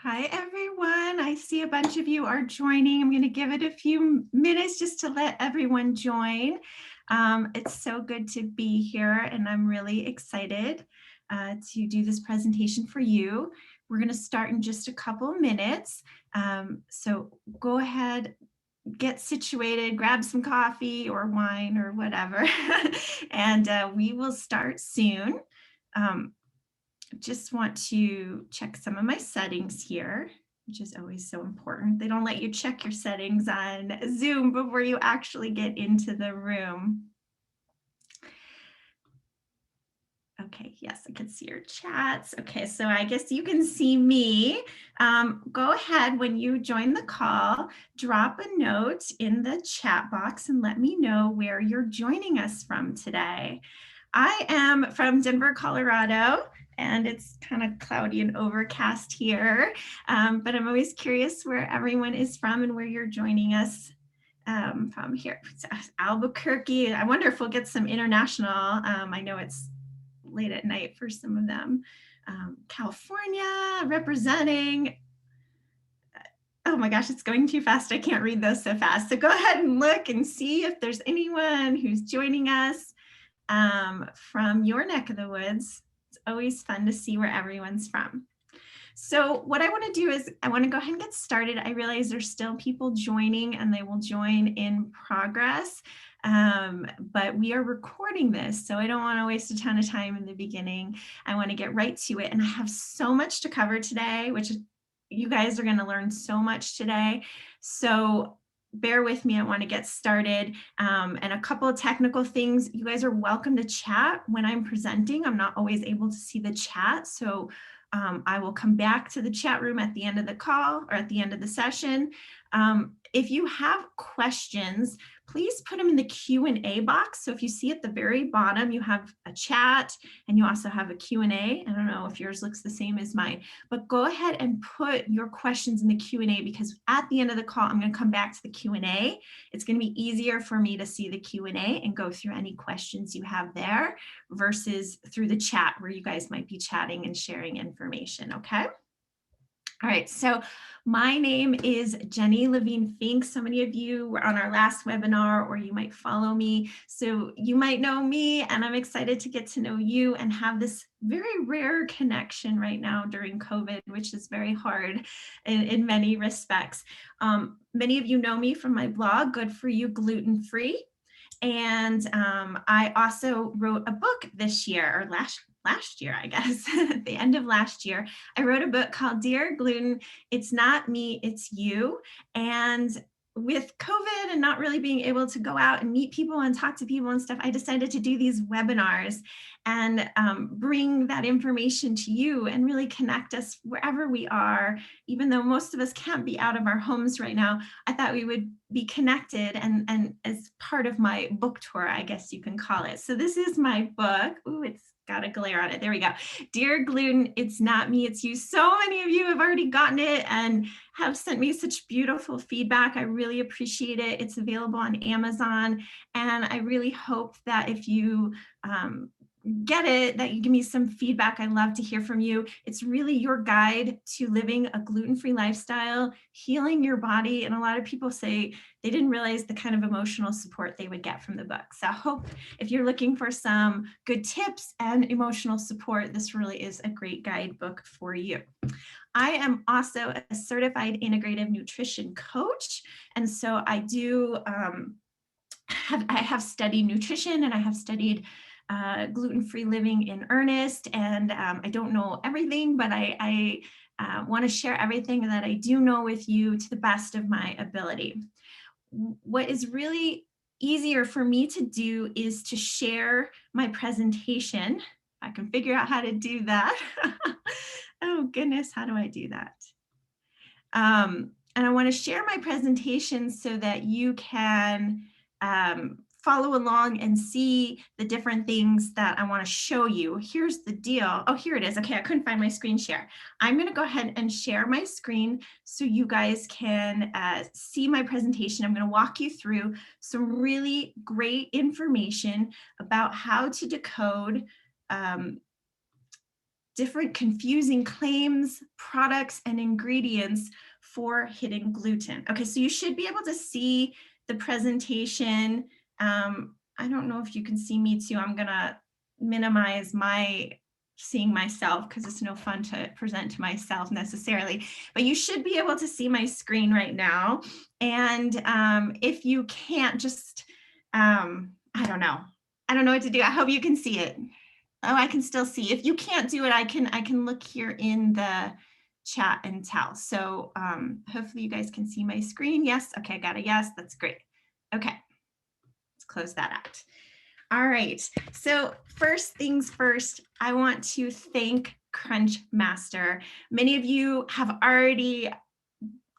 Hi, everyone. I see a bunch of you are joining. I'm going to give it a few minutes just to let everyone join. It's so good to be here, and I'm really excited to do this presentation for you. We're going to start in just a couple minutes. So go ahead, get situated, grab some coffee or wine or whatever, and we will start soon. Um, just want to check some of my settings here, which is always so important. They don't let you check your settings on Zoom before you actually get into the room. Okay, yes, I can see your chats. Okay, so I guess you can see me. Go ahead when you join the call, drop a note in the chat box and let me know where you're joining us from today. I am from Denver, Colorado, and it's kind of cloudy and overcast here, but I'm always curious where everyone is from and where you're joining us from here. Albuquerque. I wonder if we'll get some international. I know it's late at night for some of them. California representing. Oh my gosh, it's going too fast. I can't read those so fast. So go ahead and look and see if there's anyone who's joining us from your neck of the woods. It's always fun to see where everyone's from. So what I want to do is I want to go ahead and get started. I realize there's still people joining and they will join in progress, but we are recording this, so I don't want to waste a ton of time in the beginning. I want to get right to it, and I have so much to cover today, which you guys are going to learn so much today. So bear with me. I want to get started. And a couple of technical things. You guys are welcome to chat when I'm presenting. I'm not always able to see the chat, so I will come back to the chat room at the end of the call or at the end of the session. If you have questions, please put them in the Q&A box. So if you see at the very bottom, you have a chat and you also have a Q&A. I don't know if yours looks the same as mine, but go ahead and put your questions in the Q&A, because at the end of the call, I'm going to come back to the Q&A. It's going to be easier for me to see the Q&A and go through any questions you have there versus through the chat where you guys might be chatting and sharing information. Okay. All right, so my name is Jenny Levine Fink. So many of you were on our last webinar, or you might follow me. So you might know me, and I'm excited to get to know you and have this very rare connection right now during COVID, which is very hard in many respects. Many of you know me from my blog, Good For You Gluten-Free. And I also wrote a book this year, or last year, I guess, at the end of last year. I wrote a book called Dear Gluten, It's Not Me, It's You. And with COVID and not really being able to go out and meet people and talk to people and stuff, I decided to do these webinars and bring that information to you and really connect us wherever we are. Even though most of us can't be out of our homes right now, I thought we would be connected and as part of my book tour, I guess you can call it. So this is my book. Ooh, it's got a glare on it. There we go. Dear Gluten, It's Not Me, It's You. So many of you have already gotten it and have sent me such beautiful feedback. I really appreciate it. It's available on Amazon. And I really hope that if you get it, that you give me some feedback. I love to hear from you. It's really your guide to living a gluten-free lifestyle, healing your body. And a lot of people say they didn't realize the kind of emotional support they would get from the book. So I hope if you're looking for some good tips and emotional support, this really is a great guidebook for you. I am also a certified integrative nutrition coach. And so I do I have studied nutrition, and I have studied gluten-free living in earnest. And I don't know everything, but I want to share everything that I do know with you to the best of my ability. What is really easier for me to do is to share my presentation. I can figure out how to do that. Oh goodness, how do I do that? And I want to share my presentation so that you can follow along and see the different things that I want to show you. Here's the deal. Oh, here it is. Okay, I couldn't find my screen share. I'm going to go ahead and share my screen so you guys can see my presentation. I'm going to walk you through some really great information about how to decode different confusing claims, products, and ingredients for hidden gluten. Okay, so you should be able to see the presentation. I don't know if you can see me too. I'm gonna minimize my seeing myself because it's no fun to present to myself necessarily, but you should be able to see my screen right now. And if you can't, just, I don't know. I don't know what to do. I hope you can see it. Oh, I can still see. If you can't do it, I can look here in the chat and tell. So hopefully you guys can see my screen. Yes. Okay, I got a yes. That's great. Okay, let's close that out. All right. So first things first, I want to thank Crunchmaster. Many of you have already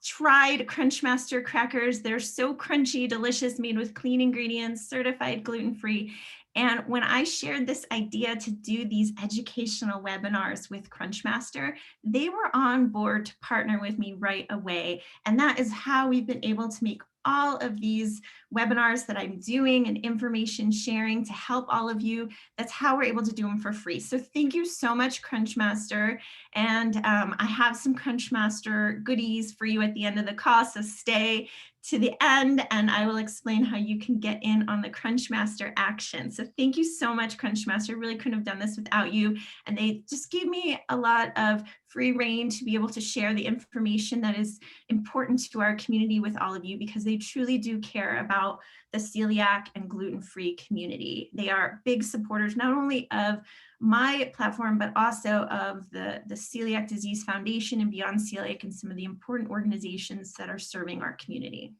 tried Crunchmaster crackers. They're so crunchy, delicious, made with clean ingredients, certified gluten-free. And when I shared this idea to do these educational webinars with Crunchmaster, they were on board to partner with me right away. And that is how we've been able to make all of these webinars that I'm doing and information sharing to help all of you. That's how we're able to do them for free. So thank you so much, Crunchmaster. And I have some Crunchmaster goodies for you at the end of the call, so stay to the end and I will explain how you can get in on the Crunchmaster action. So thank you so much, Crunchmaster. I really couldn't have done this without you. And they just gave me a lot of free reign to be able to share the information that is important to our community with all of you, because they truly do care about the celiac and gluten-free community. They are big supporters, not only of my platform, but also of the Celiac Disease Foundation and Beyond Celiac and some of the important organizations that are serving our community.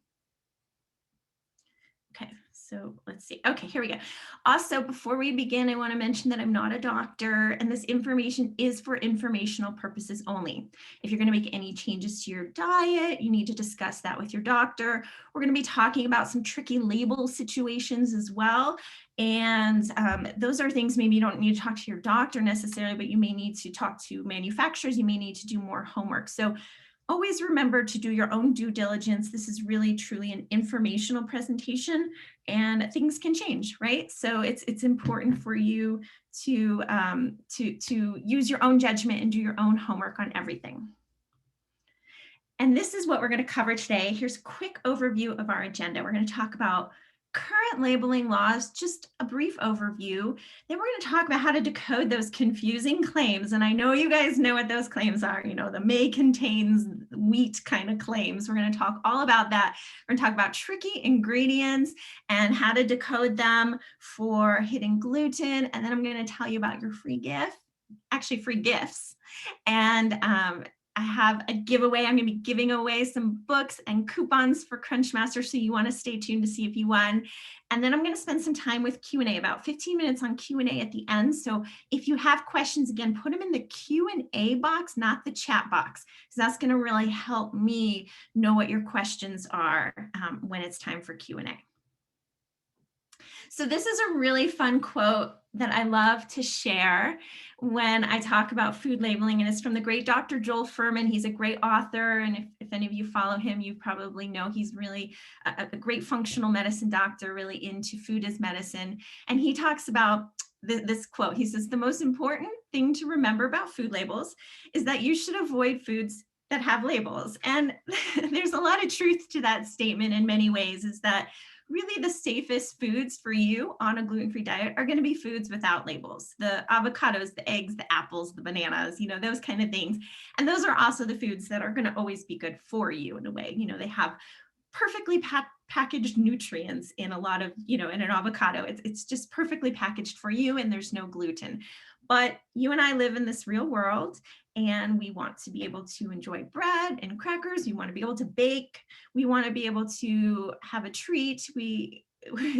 Okay, so let's see. Okay, here we go. Also, before we begin, I want to mention that I'm not a doctor and this information is for informational purposes only. If you're going to make any changes to your diet, you need to discuss that with your doctor. We're going to be talking about some tricky label situations as well. And those are things maybe you don't need to talk to your doctor necessarily, but you may need to talk to manufacturers. You may need to do more homework. So always remember to do your own due diligence. This is really truly an informational presentation and things can change, right? So it's important for you to use your own judgment and do your own homework on everything. And this is what we're going to cover today. Here's a quick overview of our agenda. We're going to talk about current labeling laws, just a brief overview. Then we're going to talk about how to decode those confusing claims. And I know you guys know what those claims are, you know, the may contains wheat kind of claims. We're going to talk all about that. We're going to talk about tricky ingredients and how to decode them for hidden gluten. And then I'm going to tell you about your free gift, actually free gifts. And I have a giveaway. I'm going to be giving away some books and coupons for Crunchmaster, so you want to stay tuned to see if you won. And then I'm going to spend some time with Q&A, about 15 minutes on Q&A at the end. So if you have questions, again, put them in the Q&A box, not the chat box, because that's going to really help me know what your questions are when it's time for Q&A. So this is a really fun quote that I love to share when I talk about food labeling, and it's from the great Dr. Joel Fuhrman. He's a great author, and if any of you follow him, you probably know he's really a great functional medicine doctor, really into food as medicine. And he talks about this quote. He says, "The most important thing to remember about food labels is that you should avoid foods that have labels." And there's a lot of truth to that statement in many ways, is that really the safest foods for you on a gluten-free diet are going to be foods without labels. The avocados, the eggs, the apples, the bananas, you know, those kind of things. And those are also the foods that are going to always be good for you in a way. You know, they have perfectly packaged nutrients in a lot of, you know, in an avocado. It's just perfectly packaged for you and there's no gluten. But you and I live in this real world and we want to be able to enjoy bread and crackers. We want to be able to bake. We want to be able to have a treat.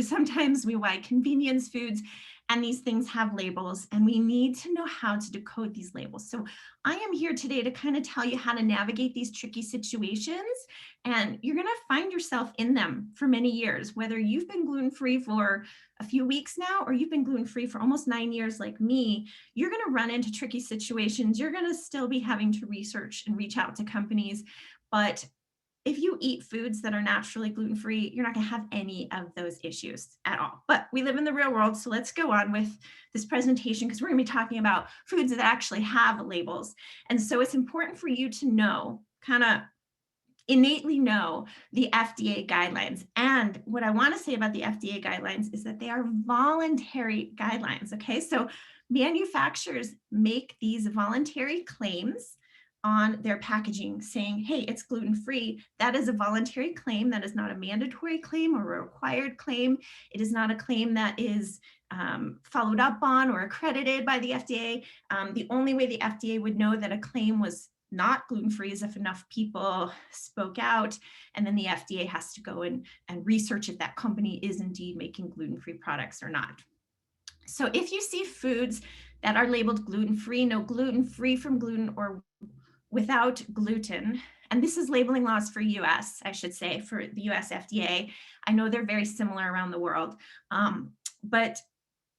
Sometimes we buy convenience foods and these things have labels and we need to know how to decode these labels. So I am here today to kind of tell you how to navigate these tricky situations, and you're going to find yourself in them for many years, whether you've been gluten-free for a few weeks now or you've been gluten-free for almost 9 years like me. You're going to run into tricky situations. You're going to still be having to research and reach out to companies, but if you eat foods that are naturally gluten-free, you're not going to have any of those issues at all. But we live in the real world, so let's go on with this presentation because we're going to be talking about foods that actually have labels. And so it's important for you to know, kind of innately know, the FDA guidelines. And what I want to say about the FDA guidelines is that they are voluntary guidelines. Okay, so manufacturers make these voluntary claims on their packaging saying, hey, it's gluten-free. That is a voluntary claim. That is not a mandatory claim or a required claim. It is not a claim that is followed up on or accredited by the FDA. The only way the FDA would know that a claim was not gluten-free is if enough people spoke out, and then the FDA has to go and research if that company is indeed making gluten-free products or not. So if you see foods that are labeled gluten-free, no gluten-free from gluten or without gluten, and this is labeling laws for US, I should say, for the US FDA. I know they're very similar around the world, but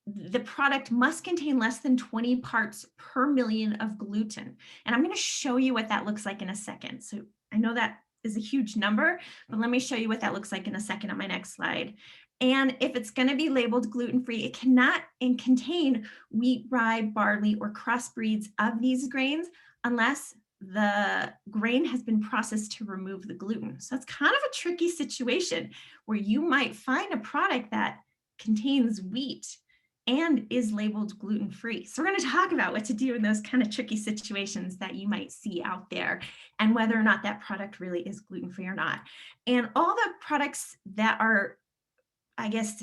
the product must contain less than 20 parts per million of gluten. And I'm going to show you what that looks like in a second. So I know that is a huge number, but let me show you what that looks like in a second on my next slide. And if it's going to be labeled gluten-free, it cannot contain wheat, rye, barley, or crossbreeds of these grains unless the grain has been processed to remove the gluten. So it's kind of a tricky situation where you might find a product that contains wheat and is labeled gluten-free. So we're going to talk about what to do in those kind of tricky situations that you might see out there and whether or not that product really is gluten-free or not. And all the products that are, I guess,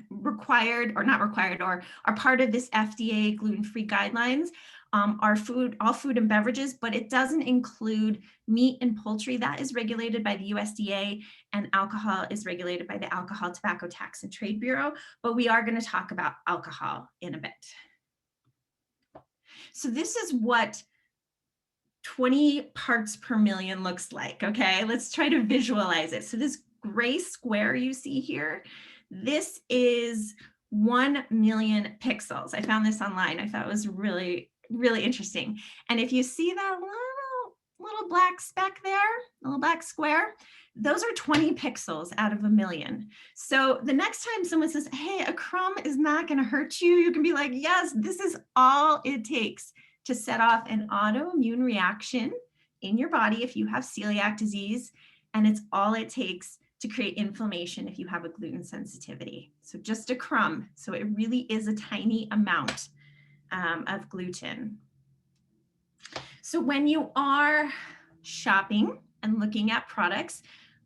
required or not required or are part of this FDA gluten-free guidelines are all food and beverages, but it doesn't include meat and poultry. That is regulated by the USDA, and alcohol is regulated by the Alcohol, Tobacco Tax and Trade Bureau, but we are going to talk about alcohol in a bit. So this is what 20 parts per million looks like, okay? Let's try to visualize it. So this gray square you see here, this is 1 million pixels. I found this online. I thought it was really interesting. And if you see that little black speck there, little black square, those are 20 pixels out of a million. So the next time someone says, hey, a crumb is not going to hurt you, you can be like, yes, this is all it takes to set off an autoimmune reaction in your body if you have celiac disease, and it's all it takes to create inflammation if you have a gluten sensitivity. So just a crumb. So it really is a tiny amount of gluten. So when you are shopping and looking at products,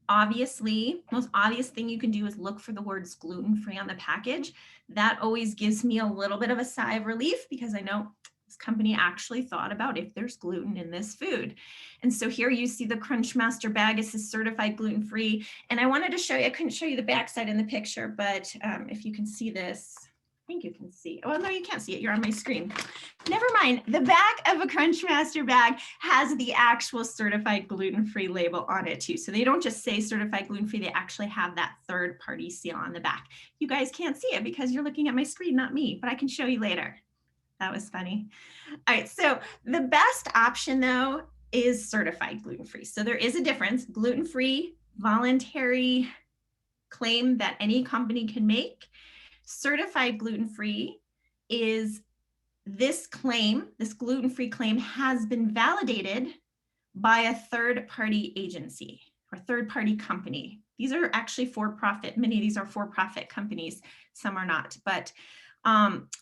obviously, most obvious thing you can do is look for the words gluten-free on the package. That always gives me a little bit of a sigh of relief because I know this company actually thought about if there's gluten in this food. And so here you see the Crunchmaster bag. It says certified gluten-free. And I wanted to show you, I couldn't show you the backside in the picture, but if you can see this, I think you can see. Oh, no, you can't see it. You're on my screen. Never mind. The back of a Crunchmaster bag has the actual certified gluten-free label on it too. So they don't just say certified gluten-free, they actually have that third-party seal on the back. You guys can't see it because you're looking at my screen, not me, but I can show you later. That was funny. All right, so the best option though is certified gluten-free. So there is a difference. Gluten-free, voluntary claim that any company can make. Certified gluten-free is this claim, this gluten-free claim has been validated by a third-party agency or third-party company. These are actually for-profit. Many of these are for-profit companies. Some are not, but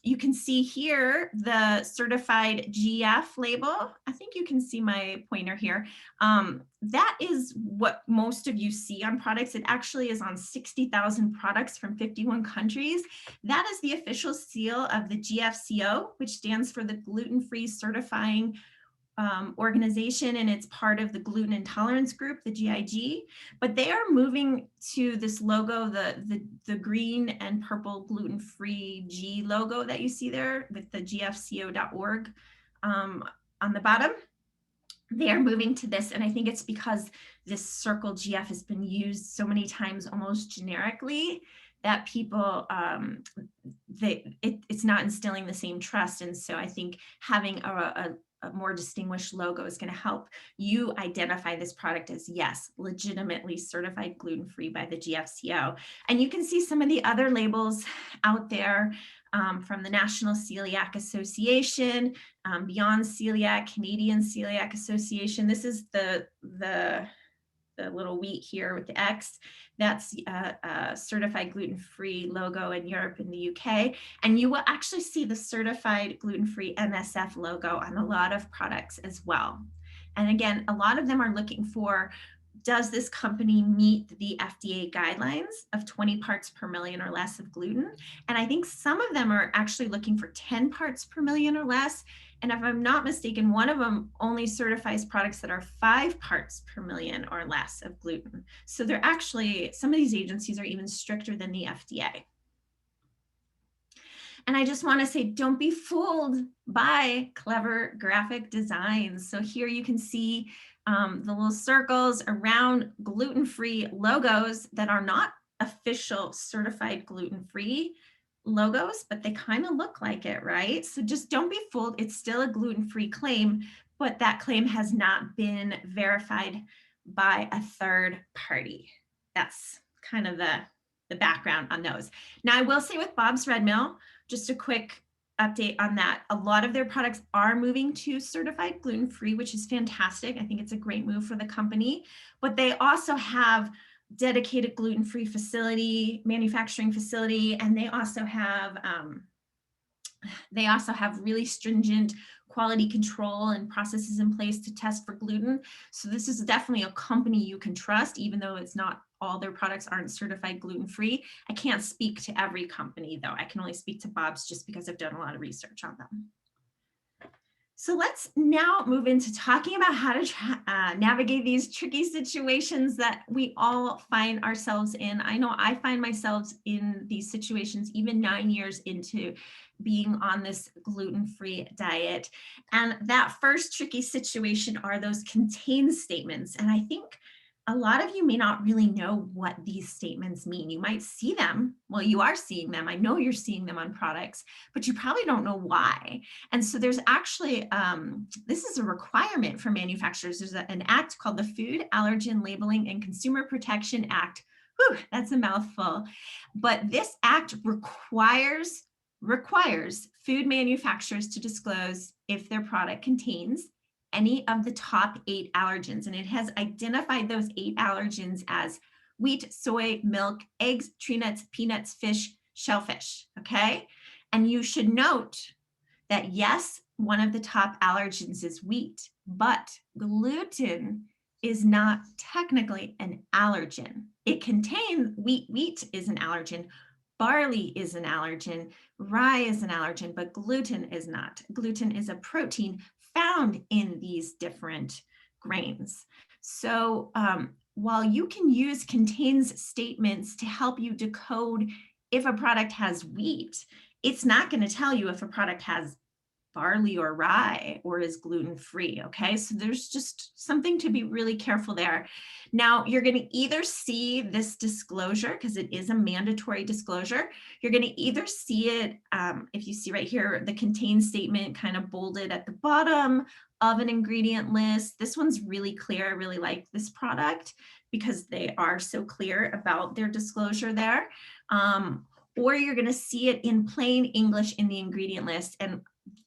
you can see here the certified GF label. I think you can see my pointer here. That is what most of you see on products. It actually is on 60,000 products from 51 countries. That is the official seal of the GFCO, which stands for the Gluten-Free Certifying organization, and it's part of the gluten intolerance group, the GIG, but they are moving to this logo, the green and purple gluten-free G logo that you see there with the gfco.org on the bottom. They are moving to this, and I think it's because this circle GF has been used so many times almost generically that people, it's not instilling the same trust. And so I think having a more distinguished logo is going to help you identify this product as, yes, legitimately certified gluten-free by the GFCO. And you can see some of the other labels out there from the National Celiac Association, Beyond Celiac, Canadian Celiac Association. This is the little wheat here with the X. That's a certified gluten-free logo in Europe and the UK. And you will actually see the certified gluten-free NSF logo on a lot of products as well. And again, a lot of them are looking for, does this company meet the FDA guidelines of 20 parts per million or less of gluten? And I think some of them are actually looking for 10 parts per million or less. And if I'm not mistaken, one of them only certifies products that are 5 parts per million or less of gluten. So they're actually, some of these agencies are even stricter than the FDA. And I just want to say, don't be fooled by clever graphic designs. So here you can see the little circles around gluten-free logos that are not official certified gluten-free logos, but they kind of look like it, right? So just don't be fooled. It's still a gluten-free claim, but that claim has not been verified by a third party. That's kind of the background on those. Now, I will say with Bob's Red Mill, just a quick update on that. A lot of their products are moving to certified gluten-free, which is fantastic. I think it's a great move for the company, but they also have dedicated gluten-free manufacturing facility, and they also have really stringent quality control and processes in place to test for gluten. So this is definitely a company you can trust, even though it's not all their products aren't certified gluten-free. I can't speak to every company though. I can only speak to Bob's just because I've done a lot of research on them. So let's now move into talking about how to navigate these tricky situations that we all find ourselves in. I know I find myself in these situations even 9 years into being on this gluten-free diet. And that first tricky situation are those contain statements. And I think a lot of you may not really know what these statements mean. You might see them. Well, you are seeing them. I know you're seeing them on products, but you probably don't know why. And so there's actually, this is a requirement for manufacturers. There's an act called the Food Allergen Labeling and Consumer Protection Act. Whew, that's a mouthful. But this act requires food manufacturers to disclose if their product contains any of the top 8 allergens. And it has identified those 8 allergens as wheat, soy, milk, eggs, tree nuts, peanuts, fish, shellfish, okay? And you should note that yes, one of the top allergens is wheat, but gluten is not technically an allergen. It contains wheat is an allergen, barley is an allergen, rye is an allergen, but gluten is not. Gluten is a protein found in these different grains. So while you can use contains statements to help you decode if a product has wheat, it's not going to tell you if a product has barley or rye or is gluten-free, okay? So there's just something to be really careful there. Now, you're going to either see this disclosure, because it is a mandatory disclosure. You're going to either see it, if you see right here, the contain statement kind of bolded at the bottom of an ingredient list. This one's really clear. I really like this product because they are so clear about their disclosure there. Or you're going to see it in plain English in the ingredient list. And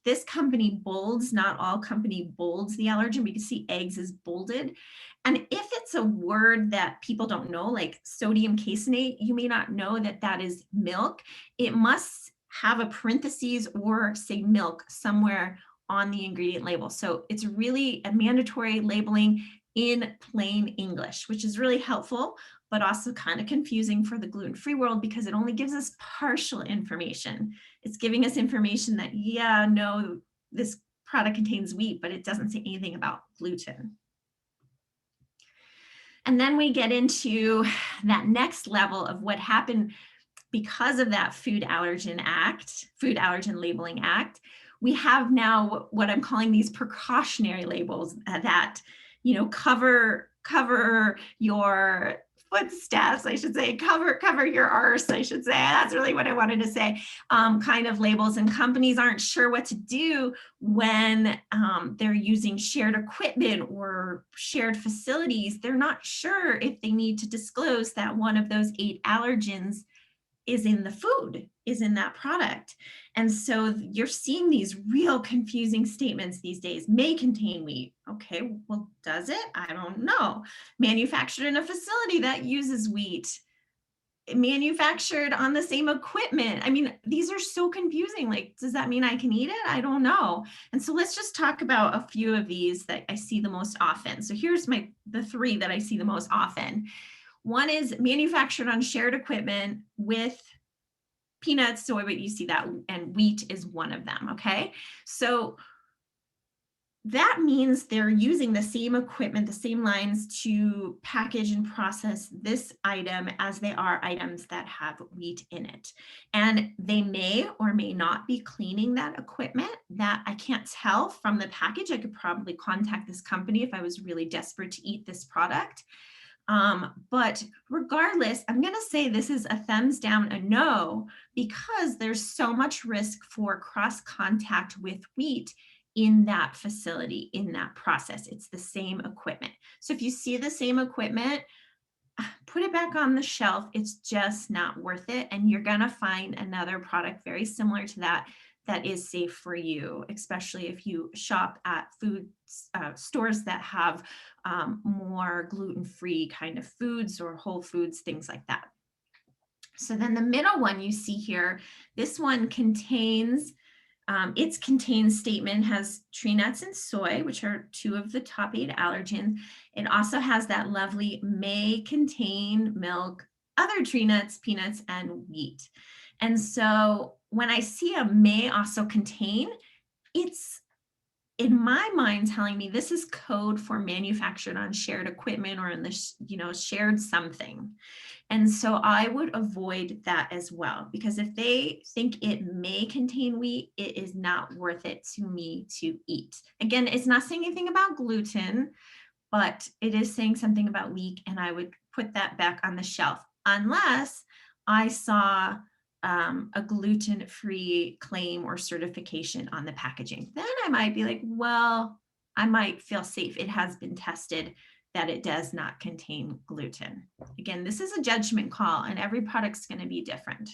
this company bolds, not all company bolds the allergen. We can see eggs is bolded. And if it's a word that people don't know, like sodium caseinate, you may not know that that is milk. It must have a parentheses or say milk somewhere on the ingredient label. So it's really a mandatory labeling in plain English, which is really helpful, but also kind of confusing for the gluten-free world because it only gives us partial information. It's giving us information that, yeah, no, this product contains wheat, but it doesn't say anything about gluten. And then we get into that next level of what happened because of that Food Allergen Labeling Act. We have now what I'm calling these precautionary labels that, you know, cover your footsteps, I should say, cover your arse, I should say. That's really what I wanted to say. Kind of labels, and companies aren't sure what to do when they're using shared equipment or shared facilities. They're not sure if they need to disclose that one of those 8 allergens is in the food, is in that product. And so you're seeing these real confusing statements these days. May contain wheat. Okay, well, does it? I don't know. Manufactured in a facility that uses wheat. Manufactured on the same equipment. I mean, these are so confusing. Like, does that mean I can eat it? I don't know. And so let's just talk about a few of these that I see the most often. So here's the 3 that I see the most often. One is manufactured on shared equipment with peanuts, soy, but you see that, and wheat is one of them, okay? So that means they're using the same equipment, the same lines to package and process this item as they are items that have wheat in it. And they may or may not be cleaning that equipment. That I can't tell from the package. I could probably contact this company if I was really desperate to eat this product. But regardless, I'm going to say this is a thumbs down, a no, because there's so much risk for cross contact with wheat in that facility, in that process. It's the same equipment. So if you see the same equipment, put it back on the shelf. It's just not worth it. And you're going to find another product very similar to that that is safe for you, especially if you shop at food stores that have more gluten-free kind of foods or whole foods, things like that. So then the middle one you see here, this one contains, its contains statement has tree nuts and soy, which are 2 of the top 8 allergens. It also has that lovely may contain milk, other tree nuts, peanuts, and wheat. And so when I see a may also contain, it's in my mind telling me this is code for manufactured on shared equipment or in the shared something. And so I would avoid that as well, because if they think it may contain wheat, it is not worth it to me to eat. Again, it's not saying anything about gluten, but it is saying something about wheat, and I would put that back on the shelf unless I saw a gluten-free claim or certification on the packaging. Then I might be like, well, I might feel safe. It has been tested that it does not contain gluten. Again, this is a judgment call, and every product's going to be different.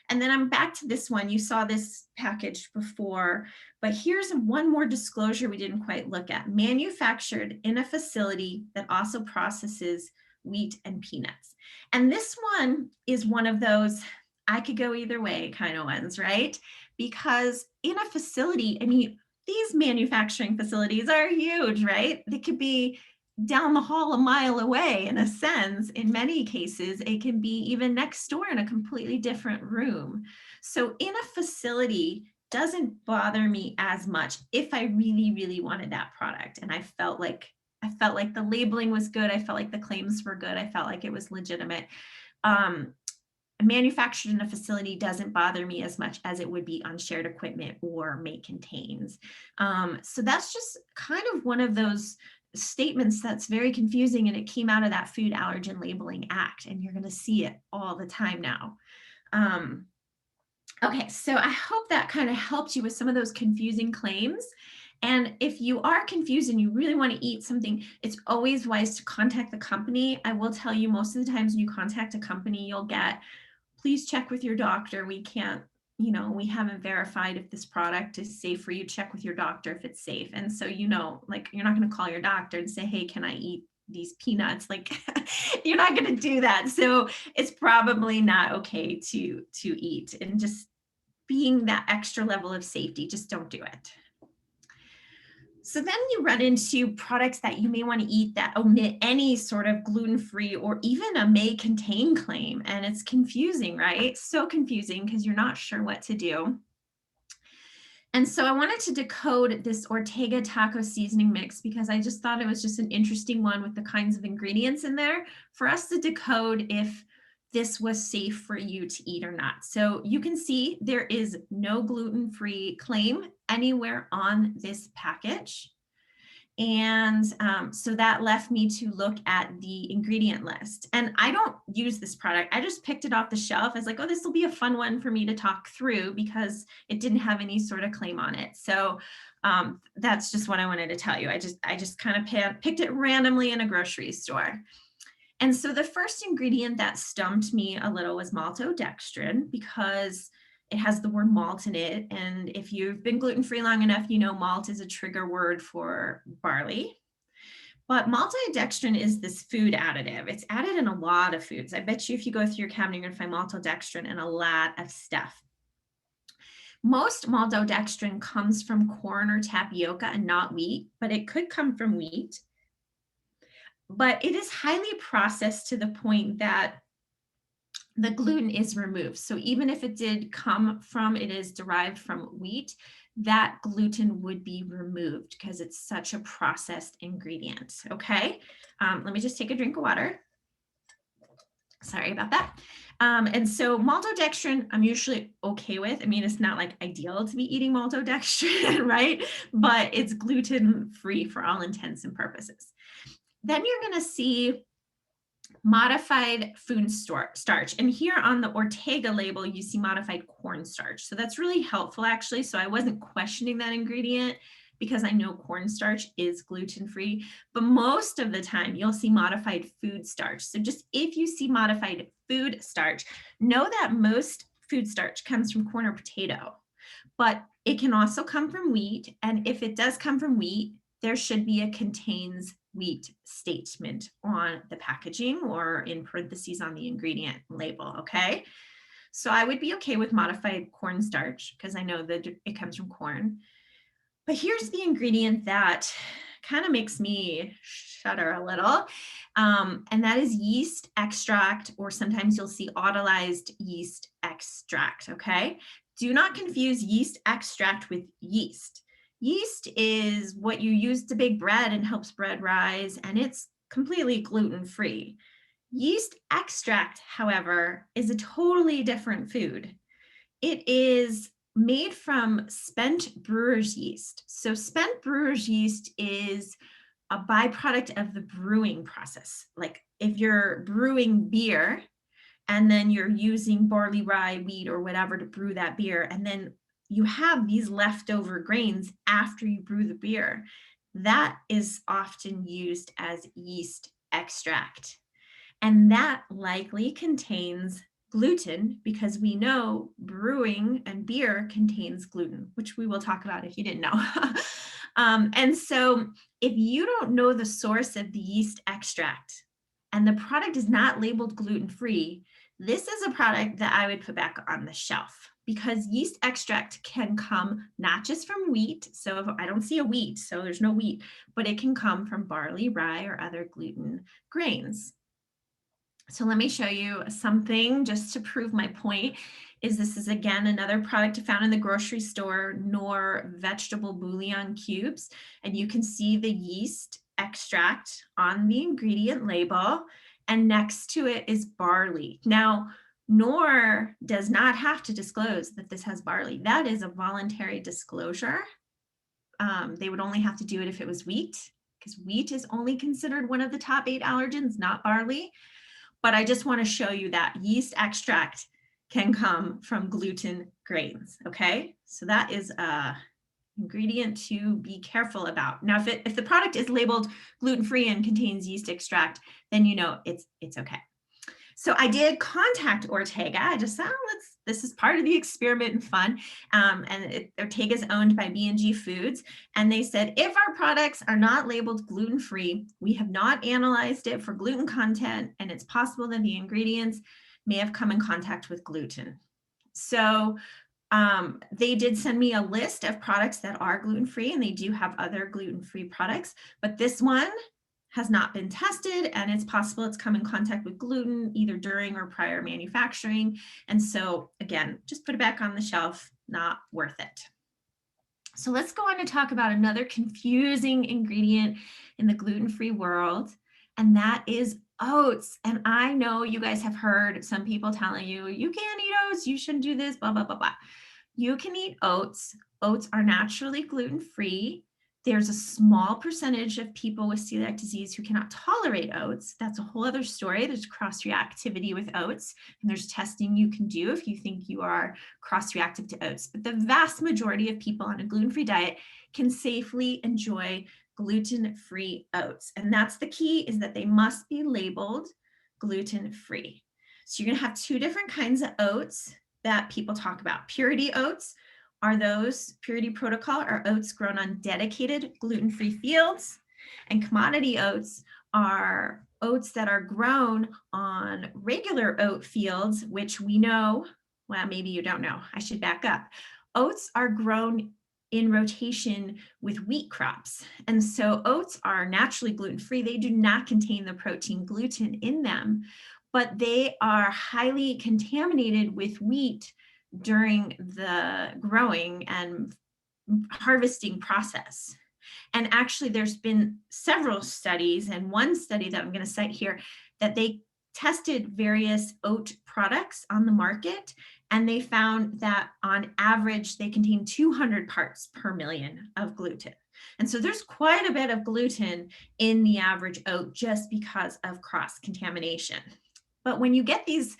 And then I'm back to this one. You saw this package before, but here's one more disclosure we didn't quite look at. Manufactured in a facility that also processes wheat and peanuts. And this one is one of those I could go either way kind of ones, right? Because in a facility, I mean, these manufacturing facilities are huge, right? They could be down the hall a mile away in a sense. In many cases, it can be even next door in a completely different room. So in a facility doesn't bother me as much if I really, really wanted that product. And I felt like the labeling was good. I felt like the claims were good. I felt like it was legitimate. Manufactured in a facility doesn't bother me as much as it would be on shared equipment or may contains. So that's just kind of one of those statements that's very confusing, and it came out of that Food Allergen Labeling Act, and you're going to see it all the time now. Okay, so I hope that kind of helped you with some of those confusing claims. And if you are confused and you really want to eat something, it's always wise to contact the company. I will tell you, most of the times when you contact a company, you'll get, please check with your doctor. We can't, we haven't verified if this product is safe for you. Check with your doctor if it's safe. And so, like, you're not going to call your doctor and say, hey, can I eat these peanuts? Like, you're not going to do that. So it's probably not okay to eat, and just being that extra level of safety, just don't do it. So then you run into products that you may want to eat that omit any sort of gluten-free or even a may contain claim. And it's confusing, right? So confusing because you're not sure what to do. And so I wanted to decode this Ortega taco seasoning mix because I just thought it was just an interesting one with the kinds of ingredients in there for us to decode if this was safe for you to eat or not. So you can see there is no gluten-free claim anywhere on this package. And so that left me to look at the ingredient list. And I don't use this product. I just picked it off the shelf. I was like, oh, this will be a fun one for me to talk through because it didn't have any sort of claim on it. So that's just what I wanted to tell you. I just kind of picked it randomly in a grocery store. And so the first ingredient that stumped me a little was maltodextrin because it has the word malt in it. And if you've been gluten-free long enough, you know malt is a trigger word for barley. But maltodextrin is this food additive. It's added in a lot of foods. I bet you if you go through your cabinet, you're going to find maltodextrin in a lot of stuff. Most maltodextrin comes from corn or tapioca and not wheat, but it could come from wheat. But it is highly processed to the point that the gluten is removed. So even if it did come from, it is derived from wheat, that gluten would be removed because it's such a processed ingredient. Okay, let me just take a drink of water. Sorry about that. And so maltodextrin, I'm usually okay with. I mean, it's not like ideal to be eating maltodextrin, right? But it's gluten-free for all intents and purposes. Then you're going to see modified food starch. And here on the Ortega label, you see modified cornstarch. So that's really helpful, actually. So I wasn't questioning that ingredient because I know cornstarch is gluten-free, but most of the time you'll see modified food starch. So just if you see modified food starch, know that most food starch comes from corn or potato, but it can also come from wheat. And if it does come from wheat, there should be a contains wheat statement on the packaging or in parentheses on the ingredient label, okay? So I would be okay with modified cornstarch because I know that it comes from corn. But here's the ingredient that kind of makes me shudder a little, and that is yeast extract, or sometimes you'll see autolyzed yeast extract, okay? Do not confuse yeast extract with yeast. Yeast is what you use to bake bread and helps bread rise, and it's completely gluten-free. Yeast extract, however, is a totally different food. It is made from spent brewer's yeast. So spent brewer's yeast is a byproduct of the brewing process. Like if you're brewing beer and then you're using barley, rye, wheat, or whatever to brew that beer, and then you have these leftover grains after you brew the beer, that is often used as yeast extract. And that likely contains gluten because we know brewing and beer contains gluten, which we will talk about if you didn't know. And so if you don't know the source of the yeast extract and the product is not labeled gluten-free, this is a product that I would put back on the shelf because yeast extract can come not just from wheat. So if I don't see a wheat, so there's no wheat, but it can come from barley, rye, or other gluten grains. So let me show you something just to prove my point. This is again another product found in the grocery store, Knorr vegetable bouillon cubes, and you can see the yeast extract on the ingredient label, and next to it is barley. Now, Knorr does not have to disclose that this has barley. That is a voluntary disclosure. They would only have to do it if it was wheat, because wheat is only considered one of the top 8 allergens, not barley. But I just want to show you that yeast extract can come from gluten grains, okay? So that is an ingredient to be careful about. Now, if the product is labeled gluten-free and contains yeast extract, then you know it's okay. So I did contact Ortega. I just said, this is part of the experiment and fun. Ortega is owned by B&G Foods. And they said, if our products are not labeled gluten-free, we have not analyzed it for gluten content, and it's possible that the ingredients may have come in contact with gluten. So they did send me a list of products that are gluten-free, and they do have other gluten-free products, but this one has not been tested, and it's possible it's come in contact with gluten either during or prior manufacturing. And so again, just put it back on the shelf, not worth it. So let's go on to talk about another confusing ingredient in the gluten-free world, and that is oats. And I know you guys have heard some people telling you, you can't eat oats, you shouldn't do this, blah, blah, blah, blah. You can eat oats. Oats are naturally gluten-free. There's a small percentage of people with celiac disease who cannot tolerate oats. That's a whole other story. There's cross-reactivity with oats, and there's testing you can do if you think you are cross-reactive to oats. But the vast majority of people on a gluten-free diet can safely enjoy gluten-free oats. And that's the key, is that they must be labeled gluten-free. So you're going to have two different kinds of oats that people talk about. Purity oats are those, purity protocol are oats grown on dedicated gluten-free fields, and commodity oats are oats that are grown on regular oat fields, which we know, well, maybe you don't know, I should back up. Oats are grown in rotation with wheat crops. And so oats are naturally gluten-free. They do not contain the protein gluten in them, but they are highly contaminated with wheat during the growing and harvesting process. And actually, there's been several studies, and one study that I'm going to cite here, that they tested various oat products on the market, and they found that on average, they contain 200 parts per million of gluten. And so there's quite a bit of gluten in the average oat just because of cross-contamination. But when you get these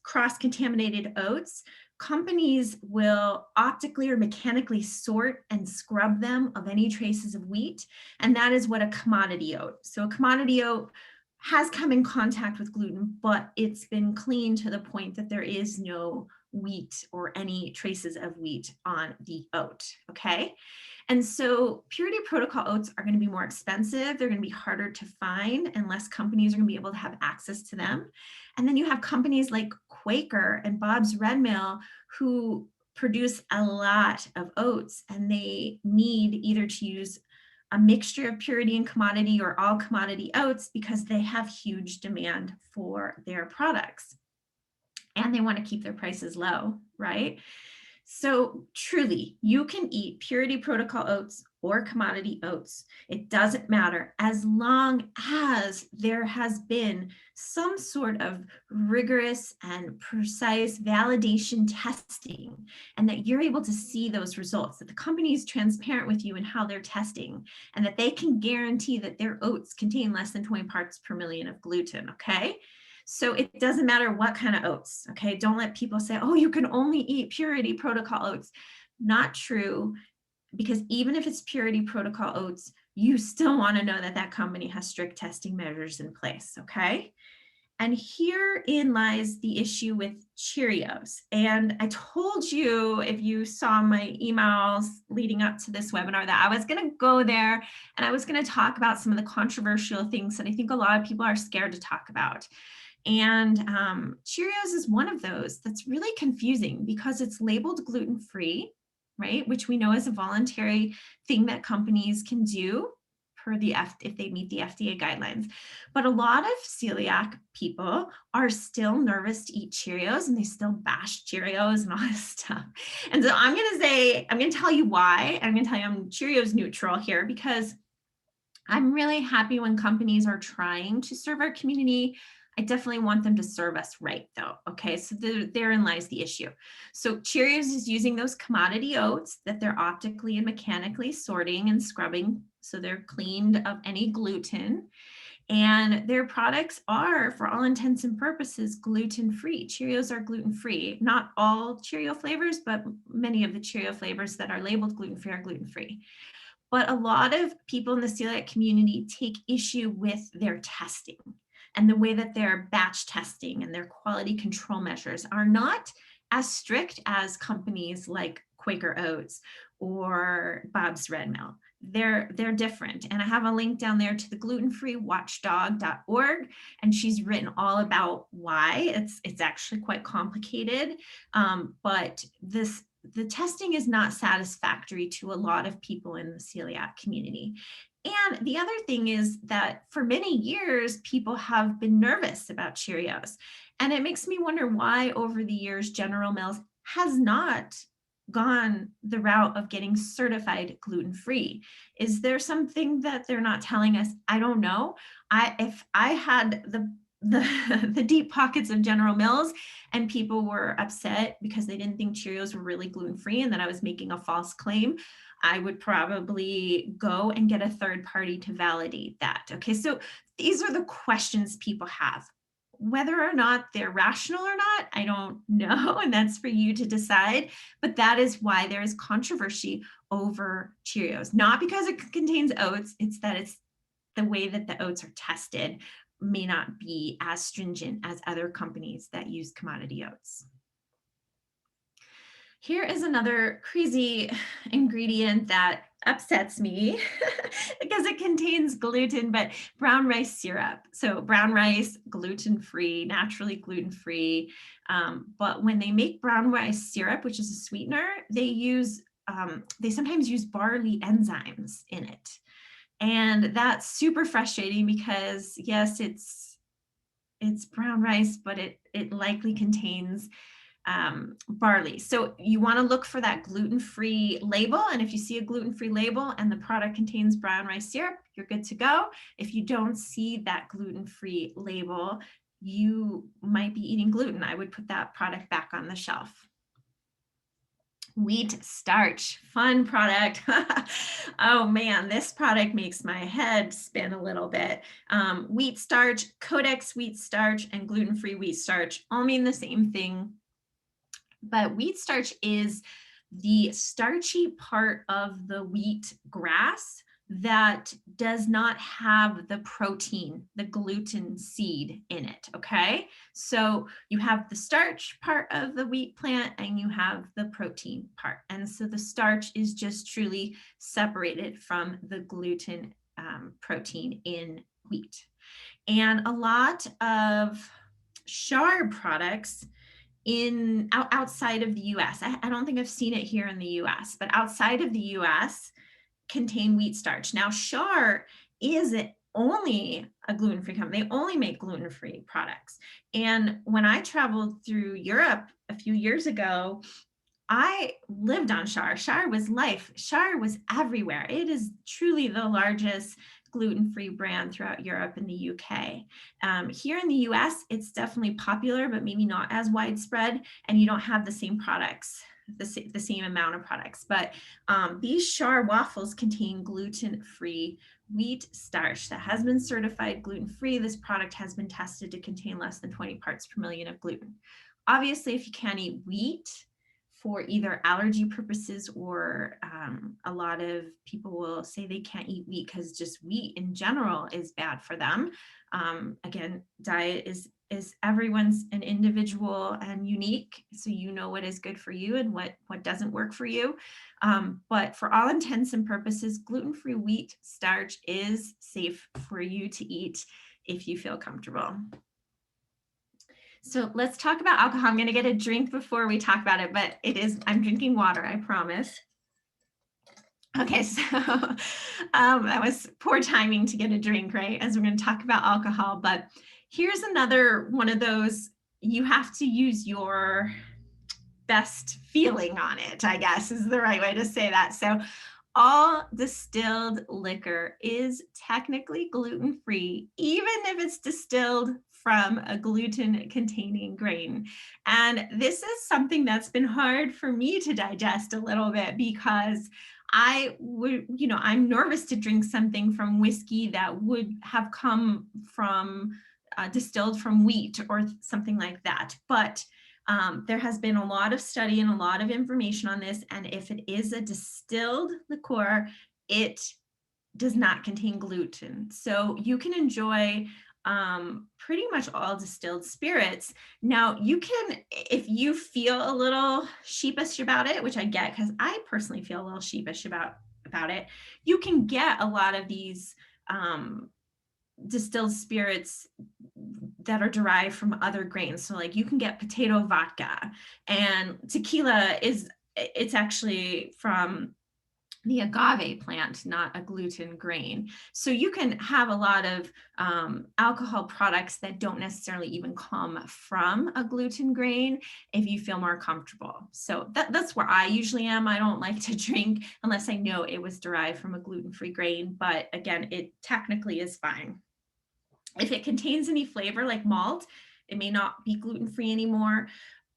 cross-contaminated oats, companies will optically or mechanically sort and scrub them of any traces of wheat. And that is what a commodity oat. So a commodity oat has come in contact with gluten, but it's been cleaned to the point that there is no wheat or any traces of wheat on the oat, okay? And so purity protocol oats are going to be more expensive. They're going to be harder to find, and less companies are going to be able to have access to them. And then you have companies like Quaker and Bob's Red Mill who produce a lot of oats, and they need either to use a mixture of purity and commodity or all commodity oats because they have huge demand for their products. And they want to keep their prices low, right? So truly, you can eat purity protocol oats or commodity oats. It doesn't matter, as long as there has been some sort of rigorous and precise validation testing, and that you're able to see those results, that the company is transparent with you in how they're testing, and that they can guarantee that their oats contain less than 20 parts per million of gluten, okay? So it doesn't matter what kind of oats, okay? Don't let people say, oh, you can only eat purity protocol oats. Not true, because even if it's purity protocol oats, you still want to know that that company has strict testing measures in place, okay? And herein lies the issue with Cheerios. And I told you, if you saw my emails leading up to this webinar, that I was going to go there and I was going to talk about some of the controversial things that I think a lot of people are scared to talk about. And Cheerios is one of those that's really confusing because it's labeled gluten-free, right? Which we know is a voluntary thing that companies can do per the if they meet the FDA guidelines. But a lot of celiac people are still nervous to eat Cheerios, and they still bash Cheerios and all this stuff. And so I'm going to tell you why. I'm going to tell you I'm Cheerios neutral here, because I'm really happy when companies are trying to serve our community. I definitely want them to serve us right, though. Okay, so therein lies the issue. So Cheerios is using those commodity oats that they're optically and mechanically sorting and scrubbing, so they're cleaned of any gluten. And their products are, for all intents and purposes, gluten-free. Cheerios are gluten-free. Not all Cheerio flavors, but many of the Cheerio flavors that are labeled gluten-free are gluten-free. But a lot of people in the celiac community take issue with their testing, and the way that their batch testing and their quality control measures are not as strict as companies like Quaker Oats or Bob's Red Mill. They're different. And I have a link down there to the glutenfreewatchdog.org, and she's written all about why. It's actually quite complicated, but the testing is not satisfactory to a lot of people in the celiac community. And the other thing is that for many years, people have been nervous about Cheerios. And it makes me wonder why over the years, General Mills has not gone the route of getting certified gluten-free. Is there something that they're not telling us? I don't know. If I had the deep pockets of General Mills and people were upset because they didn't think Cheerios were really gluten-free and that I was making a false claim, I would probably go and get a third party to validate that. Okay, so these are the questions people have. Whether or not they're rational or not, I don't know, and that's for you to decide. But that is why there is controversy over Cheerios. Not because it contains oats, it's that it's the way that the oats are tested may not be as stringent as other companies that use commodity oats. Here is another crazy ingredient that upsets me because it contains gluten, but brown rice syrup. So brown rice, gluten-free, naturally gluten-free. But when they make brown rice syrup, which is a sweetener, they sometimes use barley enzymes in it. And that's super frustrating because yes, it's brown rice, but it likely contains barley. So you want to look for that gluten-free label. And if you see a gluten-free label and the product contains brown rice syrup, you're good to go. If you don't see that gluten-free label, you might be eating gluten. I would put that product back on the shelf. Wheat starch, fun product. Oh man, this product makes my head spin a little bit. Wheat starch, Codex wheat starch, and gluten-free wheat starch all mean the same thing. But wheat starch is the starchy part of the wheat grass that does not have the protein, the gluten seed in it, okay? So you have the starch part of the wheat plant and you have the protein part. And so the starch is just truly separated from the gluten protein in wheat. And a lot of char products outside of the US. I don't think I've seen it here in the US, but outside of the US contain wheat starch. Now, Char is only a gluten-free company. They only make gluten-free products. And when I traveled through Europe a few years ago, I lived on Char. Char was life. Char was everywhere. It is truly the largest gluten-free brand throughout Europe and the UK. Here in the US, it's definitely popular, but maybe not as widespread, and you don't have the same products, the same amount of products. But these Char waffles contain gluten-free wheat starch that has been certified gluten-free. This product has been tested to contain less than 20 parts per million of gluten. Obviously, if you can't eat wheat, for either allergy purposes or a lot of people will say they can't eat wheat because just wheat in general is bad for them. Again, diet is everyone's an individual and unique, so you know what is good for you and what doesn't work for you. But for all intents and purposes, gluten-free wheat starch is safe for you to eat if you feel comfortable. So let's talk about alcohol. I'm going to get a drink before we talk about it, but I'm drinking water, I promise. Okay, so that was poor timing to get a drink, right? As we're going to talk about alcohol, but here's another one of those, you have to use your best feeling on it, I guess is the right way to say that. So all distilled liquor is technically gluten-free, even if it's distilled from a gluten-containing grain. And this is something that's been hard for me to digest a little bit because I'm nervous to drink something from whiskey that would have come from distilled from wheat or something like that. But there has been a lot of study and a lot of information on this, and if it is a distilled liqueur, it does not contain gluten. So you can enjoy pretty much all distilled spirits. Now you can, if you feel a little sheepish about it, which I get because I personally feel a little sheepish about it, you can get a lot of these distilled spirits that are derived from other grains. So like you can get potato vodka, and tequila it's actually from the agave plant, not a gluten grain. So you can have a lot of alcohol products that don't necessarily even come from a gluten grain if you feel more comfortable. So that's where I usually am. I don't like to drink unless I know it was derived from a gluten-free grain, but again, it technically is fine. If it contains any flavor like malt, it may not be gluten-free anymore.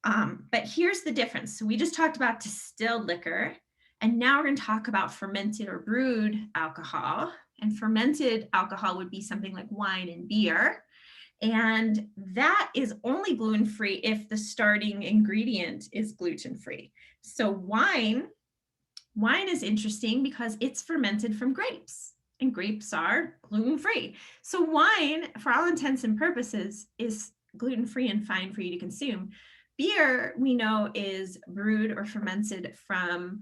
But here's the difference. So we just talked about distilled liquor, And now we're going to talk about fermented or brewed alcohol. And fermented alcohol would be something like wine and beer. And that is only gluten-free if the starting ingredient is gluten-free. So wine is interesting because it's fermented from grapes, and grapes are gluten-free. So wine, for all intents and purposes, is gluten-free and fine for you to consume. Beer, we know, is brewed or fermented from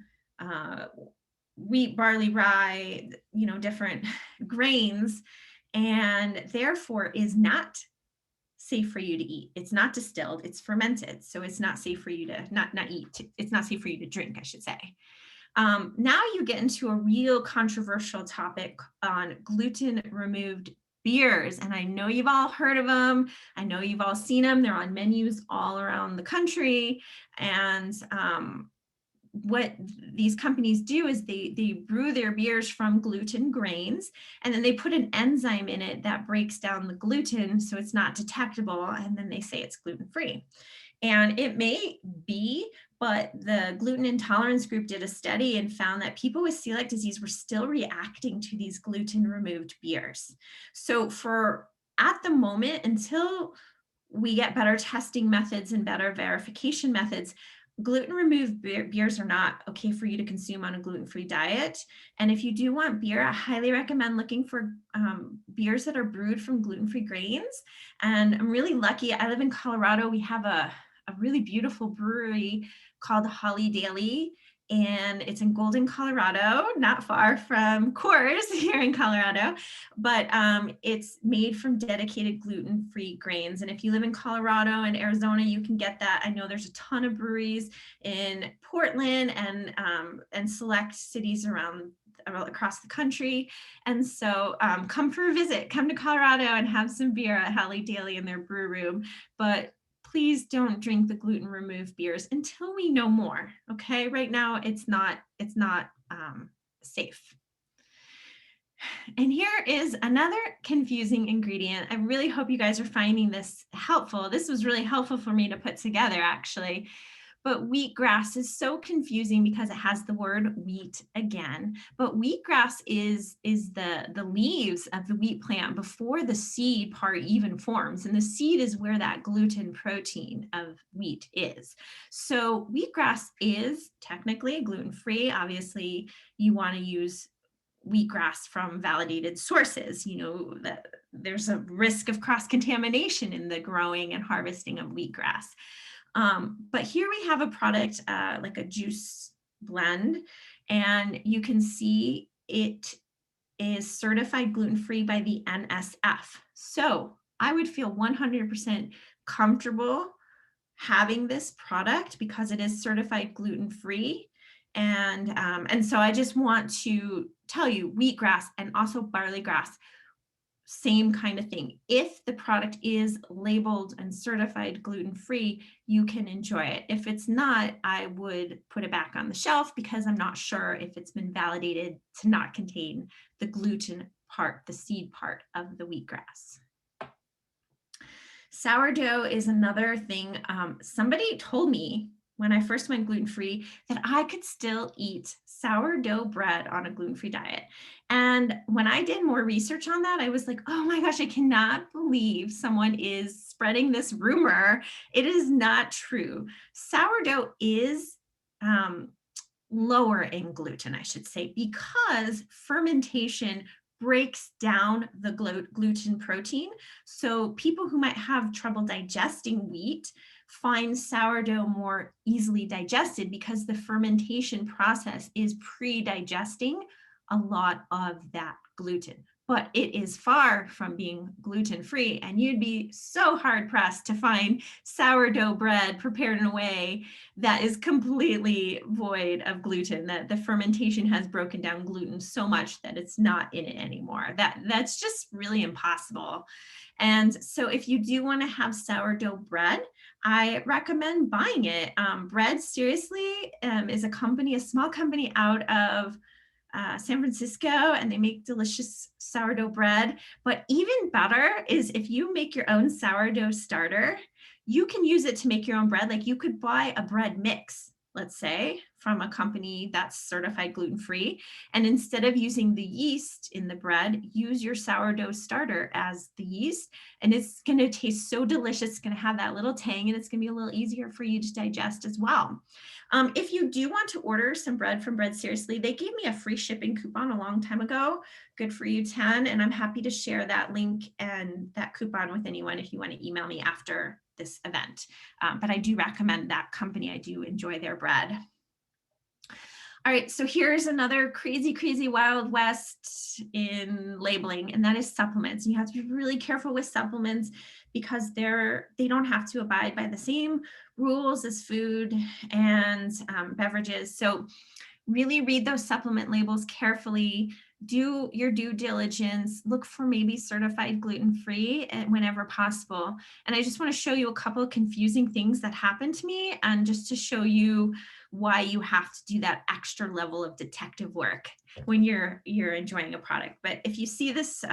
wheat, barley, rye, different grains, and therefore is not safe for you to eat. It's not distilled, it's fermented. So it's not safe for you to not eat. It's not safe for you to drink, I should say. Now you get into a real controversial topic on gluten removed beers. And I know you've all heard of them. I know you've all seen them. They're on menus all around the country. And what these companies do is they brew their beers from gluten grains, and then they put an enzyme in it that breaks down the gluten so it's not detectable, and then they say it's gluten-free. And it may be, but the gluten intolerance group did a study and found that people with celiac disease were still reacting to these gluten removed beers. So at the moment, until we get better testing methods and better verification methods, gluten removed beers are not okay for you to consume on a gluten-free diet. And if you do want beer, I highly recommend looking for beers that are brewed from gluten-free grains. And I'm really lucky. I live in Colorado. We have a really beautiful brewery called Holly Daily, and it's in Golden, Colorado, not far from Coors here in Colorado, but it's made from dedicated gluten-free grains. And if you live in Colorado and Arizona, you can get that. I know there's a ton of breweries in Portland and select cities across the country. And so come for a visit, come to Colorado and have some beer at Holly Daily in their brew room. But please don't drink the gluten removed beers until we know more. Okay, right now it's not safe. And here is another confusing ingredient. I really hope you guys are finding this helpful. This was really helpful for me to put together, actually. But wheatgrass is so confusing because it has the word wheat again. But wheatgrass is the leaves of the wheat plant before the seed part even forms. And the seed is where that gluten protein of wheat is. So wheatgrass is technically gluten-free. Obviously, you want to use wheatgrass from validated sources. You know that there's a risk of cross-contamination in the growing and harvesting of wheatgrass. But here we have a product like a juice blend, and you can see it is certified gluten-free by the NSF. So I would feel 100% comfortable having this product because it is certified gluten-free. And so I just want to tell you, wheatgrass and also barley grass, same kind of thing. If the product is labeled and certified gluten-free, you can enjoy it. If it's not, I would put it back on the shelf because I'm not sure if it's been validated to not contain the gluten part, the seed part of the wheatgrass. Sourdough is another thing. Somebody told me when I first went gluten-free that I could still eat sourdough bread on a gluten-free diet. And when I did more research on that, I was like, oh my gosh, I cannot believe someone is spreading this rumor. It is not true. Sourdough is lower in gluten, I should say, because fermentation breaks down the gluten protein. So people who might have trouble digesting wheat find sourdough more easily digested because the fermentation process is pre-digesting a lot of that gluten. But it is far from being gluten-free, and you'd be so hard-pressed to find sourdough bread prepared in a way that is completely void of gluten, that the fermentation has broken down gluten so much that it's not in it anymore. That's just really impossible. And so if you do want to have sourdough bread, I recommend buying it. Bread, seriously, is a small company out of San Francisco, and they make delicious sourdough bread. But even better is if you make your own sourdough starter, you can use it to make your own bread. Like you could buy a bread mix let's say, from a company that's certified gluten-free. And instead of using the yeast in the bread, use your sourdough starter as the yeast. And it's going to taste so delicious. It's going to have that little tang, and it's going to be a little easier for you to digest as well. If you do want to order some bread from Bread Seriously, they gave me a free shipping coupon a long time ago, Good For You 10, and I'm happy to share that link and that coupon with anyone if you want to email me after this event. But I do recommend that company. I do enjoy their bread. All right, so here's another crazy, crazy Wild West in labeling, and that is supplements. And you have to be really careful with supplements because they don't have to abide by the same rules as food and beverages. So really read those supplement labels carefully, do your due diligence, look for maybe certified gluten-free whenever possible. And I just want to show you a couple of confusing things that happened to me, and just to show you why you have to do that extra level of detective work when you're enjoying a product. But if you see this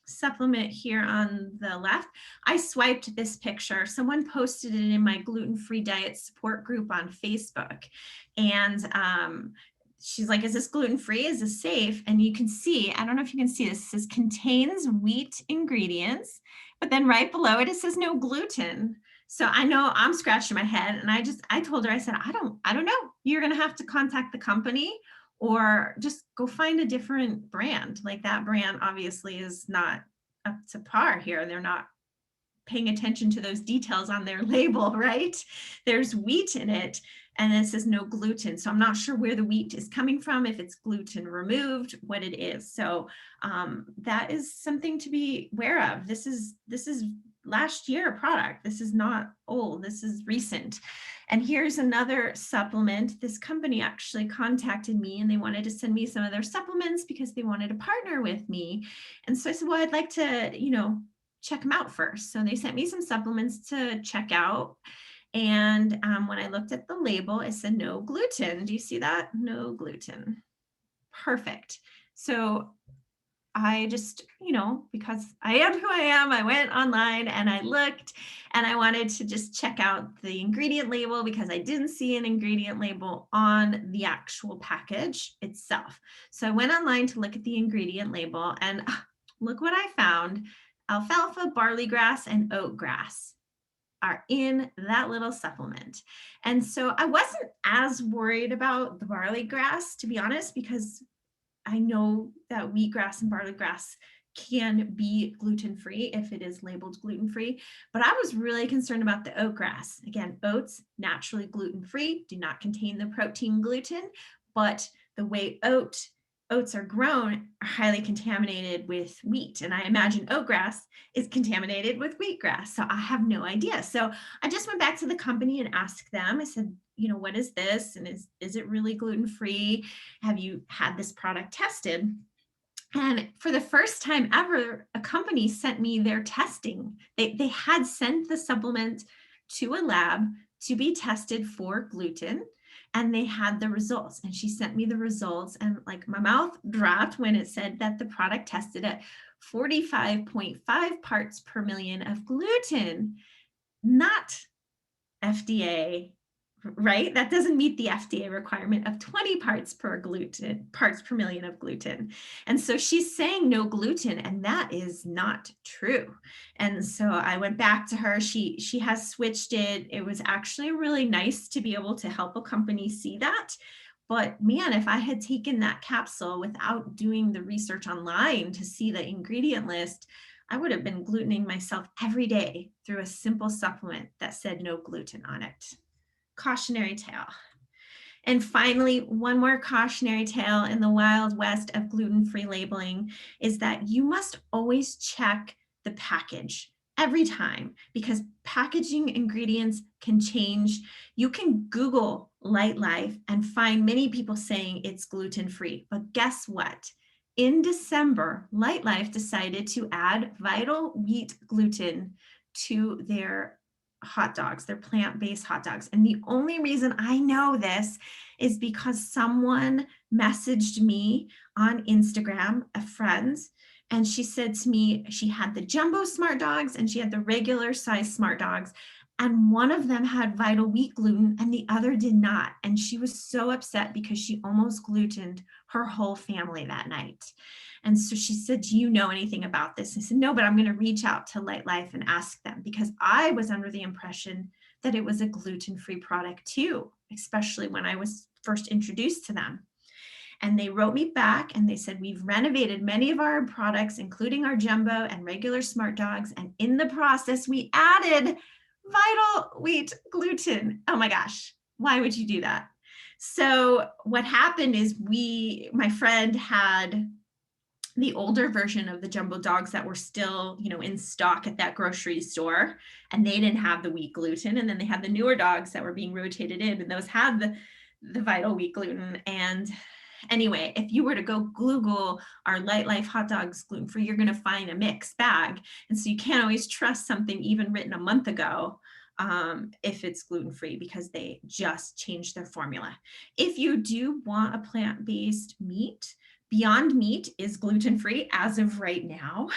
supplement here on the left, I swiped this picture. Someone posted it in my gluten-free diet support group on Facebook. And she's like, is this gluten-free? Is this safe? And you can see, I don't know if you can see this, it says contains wheat ingredients, but then right below it, it says no gluten. So I know I'm scratching my head, and I told her, I said, I don't know. You're going to have to contact the company or just go find a different brand. Like, that brand obviously is not up to par here. They're not paying attention to those details on their label, right? There's wheat in it, and it says no gluten. So I'm not sure where the wheat is coming from, if it's gluten removed, what it is. So that is something to be aware of. This is last year product. This is not old. This is recent. And here's another supplement. This company actually contacted me, and they wanted to send me some of their supplements because they wanted to partner with me. And so I said, well, I'd like to, check them out first. So they sent me some supplements to check out. And when I looked at the label, it said no gluten. Do you see that? No gluten. Perfect. So I just, because I am who I am, I went online and I looked, and I wanted to just check out the ingredient label because I didn't see an ingredient label on the actual package itself. So I went online to look at the ingredient label, and look what I found. Alfalfa, barley grass, and oat grass are in that little supplement. And so I wasn't as worried about the barley grass, to be honest, because I know that wheatgrass and barley grass can be gluten-free if it is labeled gluten-free, but I was really concerned about the oat grass. Again, oats, naturally gluten-free, do not contain the protein gluten, but the way oats are grown are highly contaminated with wheat. And I imagine oatgrass is contaminated with wheatgrass. So I have no idea. So I just went back to the company and asked them, I said, what is this? And is it really gluten-free? Have you had this product tested? And for the first time ever, a company sent me their testing. They had sent the supplement to a lab to be tested for gluten, and they had the results. And she sent me the results, and like my mouth dropped when it said that the product tested at 45.5 parts per million of gluten, not FDA, right? That doesn't meet the FDA requirement of 20 parts per million of gluten. And so she's saying no gluten, and that is not true. And so I went back to her. She has switched it. It was actually really nice to be able to help a company see that. But man, if I had taken that capsule without doing the research online to see the ingredient list, I would have been glutening myself every day through a simple supplement that said no gluten on it. Cautionary tale. And finally, one more cautionary tale in the Wild West of gluten-free labeling is that you must always check the package every time, because packaging ingredients can change. You can Google Light Life and find many people saying it's gluten-free, but guess what? In December, Light Life decided to add vital wheat gluten to their hot dogs, their plant-based hot dogs. And the only reason I know this is because someone messaged me on Instagram, a friend, and she said to me she had the jumbo smart dogs and she had the regular size smart dogs. and one of them had vital wheat gluten and the other did not. And she was so upset because she almost glutened her whole family that night. And so she said, do you know anything about this? I said, no, but I'm going to reach out to Light Life and ask them, because I was under the impression that it was a gluten-free product too, especially when I was first introduced to them. And they wrote me back and they said, we've renovated many of our products, including our jumbo and regular smart dogs. And in the process, we added vital wheat gluten. Oh my gosh, why would you do that? So what happened is my friend had the older version of the jumbo dogs that were still, in stock at that grocery store, and they didn't have the wheat gluten. And then they had the newer dogs that were being rotated in, and those had the vital wheat gluten. And anyway, if you were to go Google our Light Life hot dogs gluten-free, you're going to find a mixed bag. And so you can't always trust something even written a month ago if it's gluten-free, because they just changed their formula. If you do want a plant-based meat, Beyond Meat is gluten-free as of right now,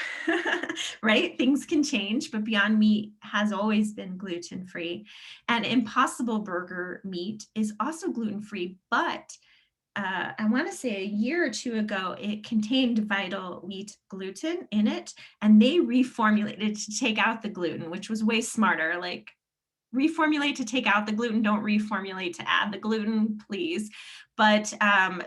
right? Things can change, but Beyond Meat has always been gluten-free. And Impossible Burger meat is also gluten-free, but I want to say a year or two ago, it contained vital wheat gluten in it, and they reformulated to take out the gluten, which was way smarter. Like, reformulate to take out the gluten, don't reformulate to add the gluten, please. But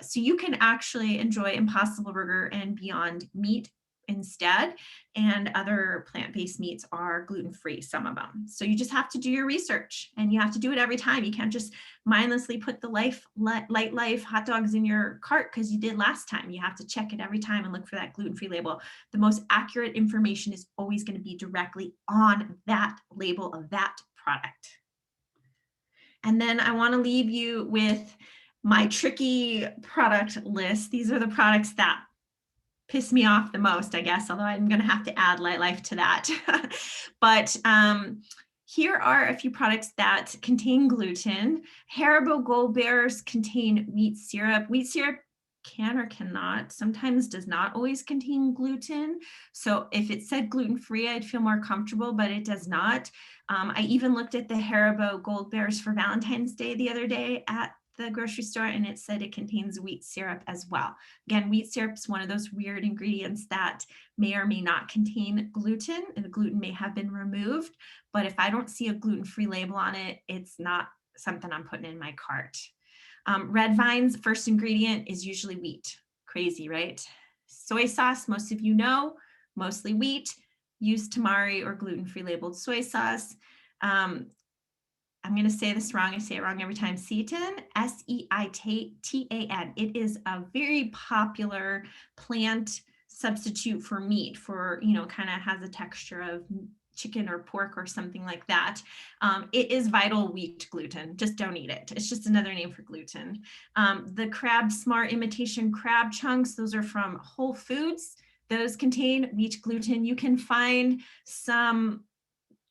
so you can actually enjoy Impossible Burger and Beyond Meat instead, and other plant-based meats are gluten-free, some of them. So you just have to do your research, and you have to do it every time. You can't just mindlessly put the Light Life hot dogs in your cart because you did last time. You have to check it every time and look for that gluten-free label. The most accurate information is always going to be directly on that label of that product. And then I want to leave you with my tricky product list. These are the products that piss me off the most, I guess, although I'm going to have to add Light Life to that. But here are a few products that contain gluten. Haribo Gold Bears contain wheat syrup. Wheat syrup can or cannot, sometimes does not always contain gluten. So if it said gluten-free, I'd feel more comfortable, but it does not. I even looked at the Haribo Gold Bears for Valentine's Day the other day at the grocery store, and it said it contains wheat syrup as well. Again, wheat syrup is one of those weird ingredients that may or may not contain gluten, and the gluten may have been removed. But if I don't see a gluten-free label on it, it's not something I'm putting in my cart. Red Vine's first ingredient is usually wheat. Crazy, right? Soy sauce, most of you know, mostly wheat. Use tamari or gluten-free labeled soy sauce. I'm going to say this wrong. I say it wrong every time. Seitan, S-E-I-T-A-N. It is a very popular plant substitute for meat, for, kind of has a texture of chicken or pork or something like that. It is vital wheat gluten. Just don't eat it. It's just another name for gluten. The Crab Smart imitation crab chunks, those are from Whole Foods. Those contain wheat gluten. You can find some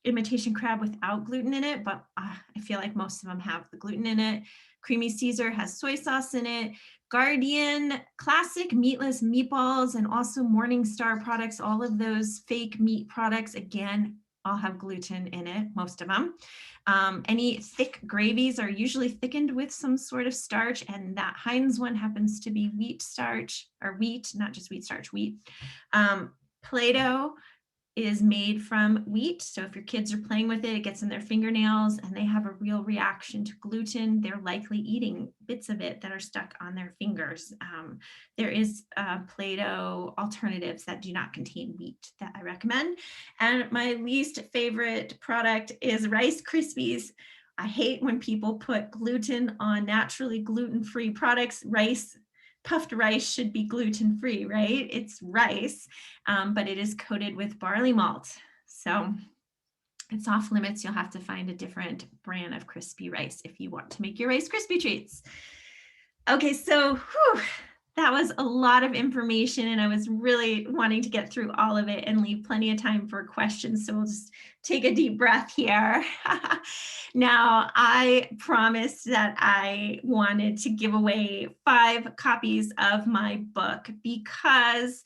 imitation crab without gluten in it, but I feel like most of them have the gluten in it. Creamy Caesar has soy sauce in it. Guardian classic meatless meatballs, and also Morningstar products, all of those fake meat products, again, all have gluten in it, most of them. Any thick gravies are usually thickened with some sort of starch, and that Heinz one happens to be wheat starch, or wheat, not just wheat starch, wheat. Play-Doh is made from wheat. So if your kids are playing with it, it gets in their fingernails and they have a real reaction to gluten, they're likely eating bits of it that are stuck on their fingers. There is Play-Doh alternatives that do not contain wheat that I recommend. And my least favorite product is Rice Krispies. I hate when people put gluten on naturally gluten-free products. Puffed rice should be gluten-free, right? It's rice, but it is coated with barley malt. So it's off limits. You'll have to find a different brand of crispy rice if you want to make your Rice Krispie treats. Okay, so that was a lot of information, and I was really wanting to get through all of it and leave plenty of time for questions. So we'll just take a deep breath here. Now, I promised that I wanted to give away 5 copies of my book because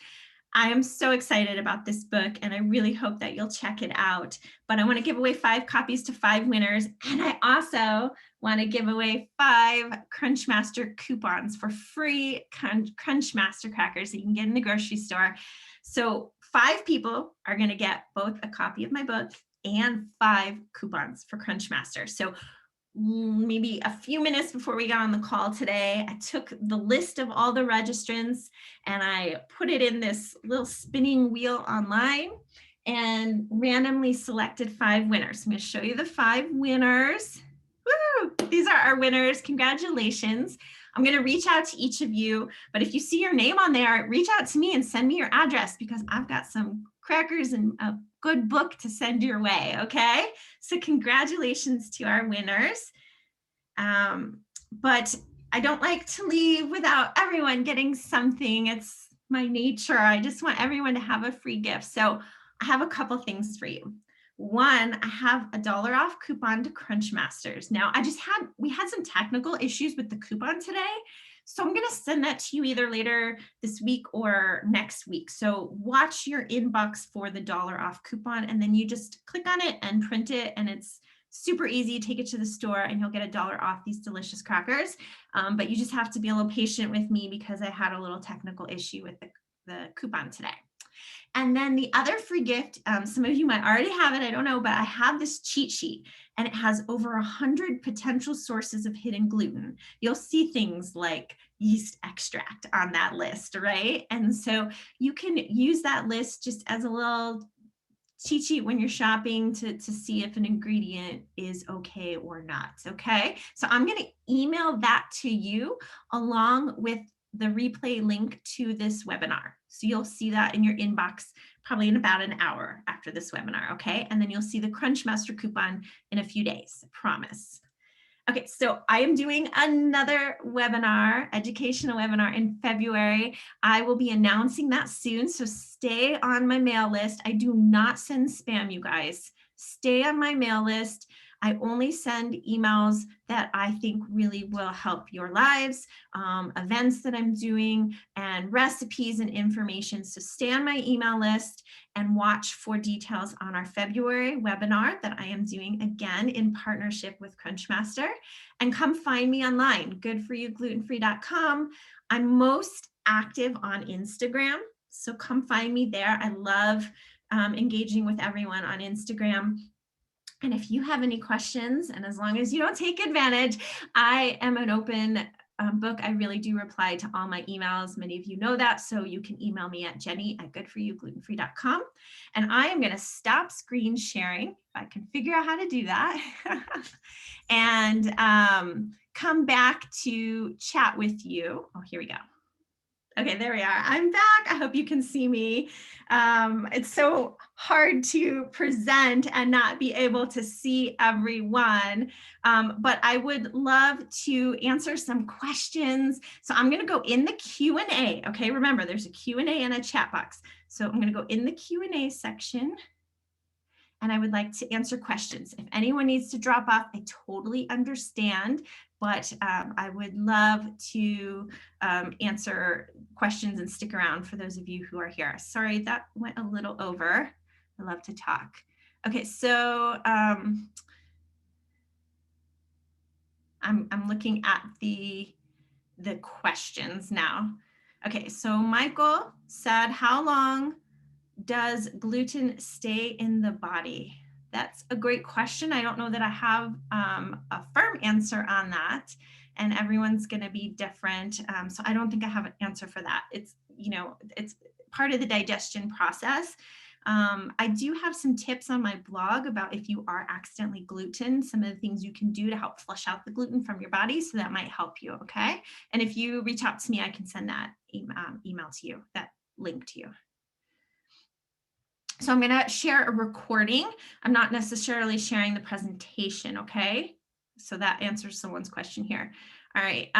I am so excited about this book and I really hope that you'll check it out. But I want to give away 5 copies to 5 winners. And I also want to give away 5 Crunchmaster coupons for free Crunchmaster crackers that you can get in the grocery store. So 5 people are going to get both a copy of my book and 5 coupons for Crunchmaster. So maybe a few minutes before we got on the call today, I took the list of all the registrants and I put it in this little spinning wheel online and randomly selected 5 winners. I'm going to show you the 5 winners. Woo! These are our winners. Congratulations. I'm going to reach out to each of you, but if you see your name on there, reach out to me and send me your address because I've got some crackers and a good book to send your way, okay? So congratulations to our winners. But I don't like to leave without everyone getting something. It's my nature. I just want everyone to have a free gift. So I have a couple things for you. One, I have a $1 off coupon to Crunchmasters. Now, we had some technical issues with the coupon today. So I'm going to send that to you either later this week or next week. So watch your inbox for the $1 off coupon, and then you just click on it and print it. And it's super easy. Take it to the store and you'll get $1 off these delicious crackers. But you just have to be a little patient with me because I had a little technical issue with the coupon today. And then the other free gift, some of you might already have it, I don't know, but I have this cheat sheet and it has over 100 potential sources of hidden gluten. You'll see things like yeast extract on that list, right? And so you can use that list just as a little cheat sheet when you're shopping to see if an ingredient is okay or not, okay? So I'm gonna email that to you along with the replay link to this webinar. So you'll see that in your inbox probably in about an hour after this webinar, okay? And then you'll see the Crunchmaster coupon in a few days, I promise. Okay, so I am doing another webinar, educational webinar in February. I will be announcing that soon, so stay on my mail list. I do not send spam, you guys. Stay on my mail list. I only send emails that I think really will help your lives, events that I'm doing, and recipes and information. So stay on my email list and watch for details on our February webinar that I am doing again in partnership with Crunchmaster. And come find me online, goodforyouglutenfree.com. I'm most active on Instagram, so come find me there. I love engaging with everyone on Instagram. And if you have any questions, and as long as you don't take advantage, I am an open book. I really do reply to all my emails. Many of you know that, so you can email me at jenny@goodforyouGlutenFree.com. And I am going to stop screen sharing, if I can figure out how to do that, and come back to chat with you. Oh, here we go. Okay, there we are. I'm back. I hope you can see me. It's so hard to present and not be able to see everyone, but I would love to answer some questions. So I'm going to go in the Q&A. Okay, remember there's a Q&A and a chat box. So I'm going to go in the Q&A section. And I would like to answer questions. If anyone needs to drop off, I totally understand, but I would love to answer questions and stick around for those of you who are here. Sorry, that went a little over. I love to talk. Okay, so I'm looking at the questions now. Okay, so Michael said, how long does gluten stay in the body? That's a great question. I don't know that I have a firm answer on that, and everyone's going to be different. So I don't think I have an answer for that. It's, it's part of the digestion process. I do have some tips on my blog about if you are accidentally gluten, some of the things you can do to help flush out the gluten from your body. So that might help you. Okay. And if you reach out to me, I can send that email to you, that link to you. So I'm going to share a recording. I'm not necessarily sharing the presentation, okay? So that answers someone's question here. All right.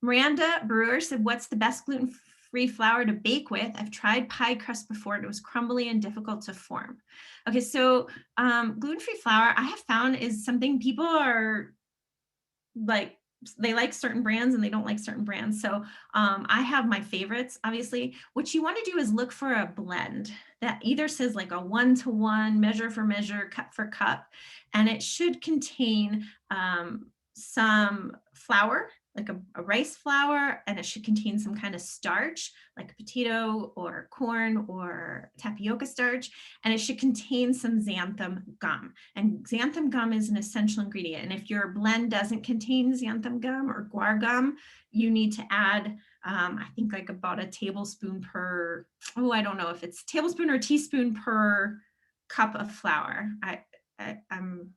Miranda Brewer said, what's the best gluten-free flour to bake with? I've tried pie crust before and it was crumbly and difficult to form. Okay, so gluten-free flour I have found is something people are like they like certain brands and they don't like certain brands. So I have my favorites, obviously. What you want to do is look for a blend that either says like a 1-to-1, measure for measure, cup for cup, and it should contain some flour, like a rice flour, and it should contain some kind of starch, like potato or corn or tapioca starch, and it should contain some xanthan gum. And xanthan gum is an essential ingredient. And if your blend doesn't contain xanthan gum or guar gum, you need to add, I think like about a tablespoon per, oh, I don't know if it's tablespoon or teaspoon per cup of flour. I'm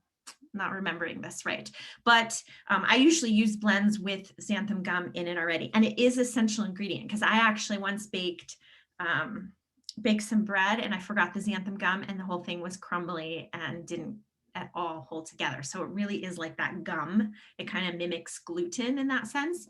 not remembering this right, but I usually use blends with xanthan gum in it already, and it is essential ingredient because I actually once baked some bread and I forgot the xanthan gum and the whole thing was crumbly and didn't at all hold together. So it really is like that gum. It kind of mimics gluten in that sense.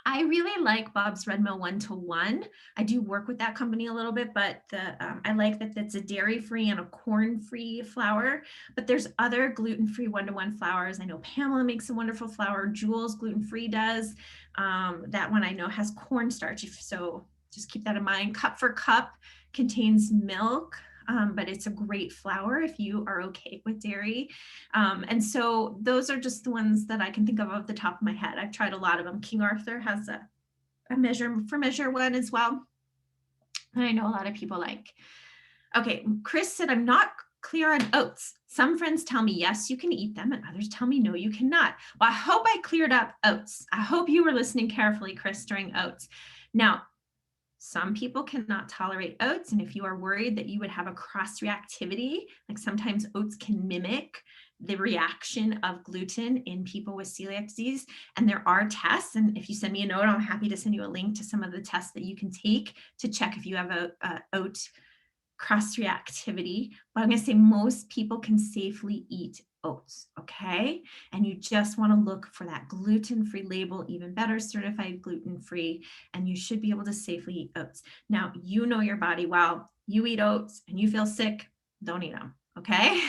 I really like Bob's Red Mill 1-to-1. I do work with that company a little bit, but I like that it's a dairy-free and a corn-free flour. But there's other gluten-free 1-to-1 flours. I know Pamela makes a wonderful flour. Jules gluten-free does. That one I know has cornstarch. So just keep that in mind. Cup for Cup contains milk. But it's a great flour if you are okay with dairy. And so those are just the ones that I can think of off the top of my head. I've tried a lot of them. King Arthur has a measure for measure one as well. And I know a lot of people like. Okay, Chris said, I'm not clear on oats. Some friends tell me, yes, you can eat them, and others tell me, no, you cannot. Well, I hope I cleared up oats. I hope you were listening carefully, Chris, during oats. Now, some people cannot tolerate oats, and if you are worried that you would have a cross reactivity, like sometimes oats can mimic the reaction of gluten in people with celiac disease, and there are tests, and if you send me a note, I'm happy to send you a link to some of the tests that you can take to check if you have a oat cross reactivity. But I'm going to say most people can safely eat oats, okay? And you just want to look for that gluten-free label, even better, certified gluten-free, and you should be able to safely eat oats. Now, you know your body well. You eat oats and you feel sick, don't eat them, okay?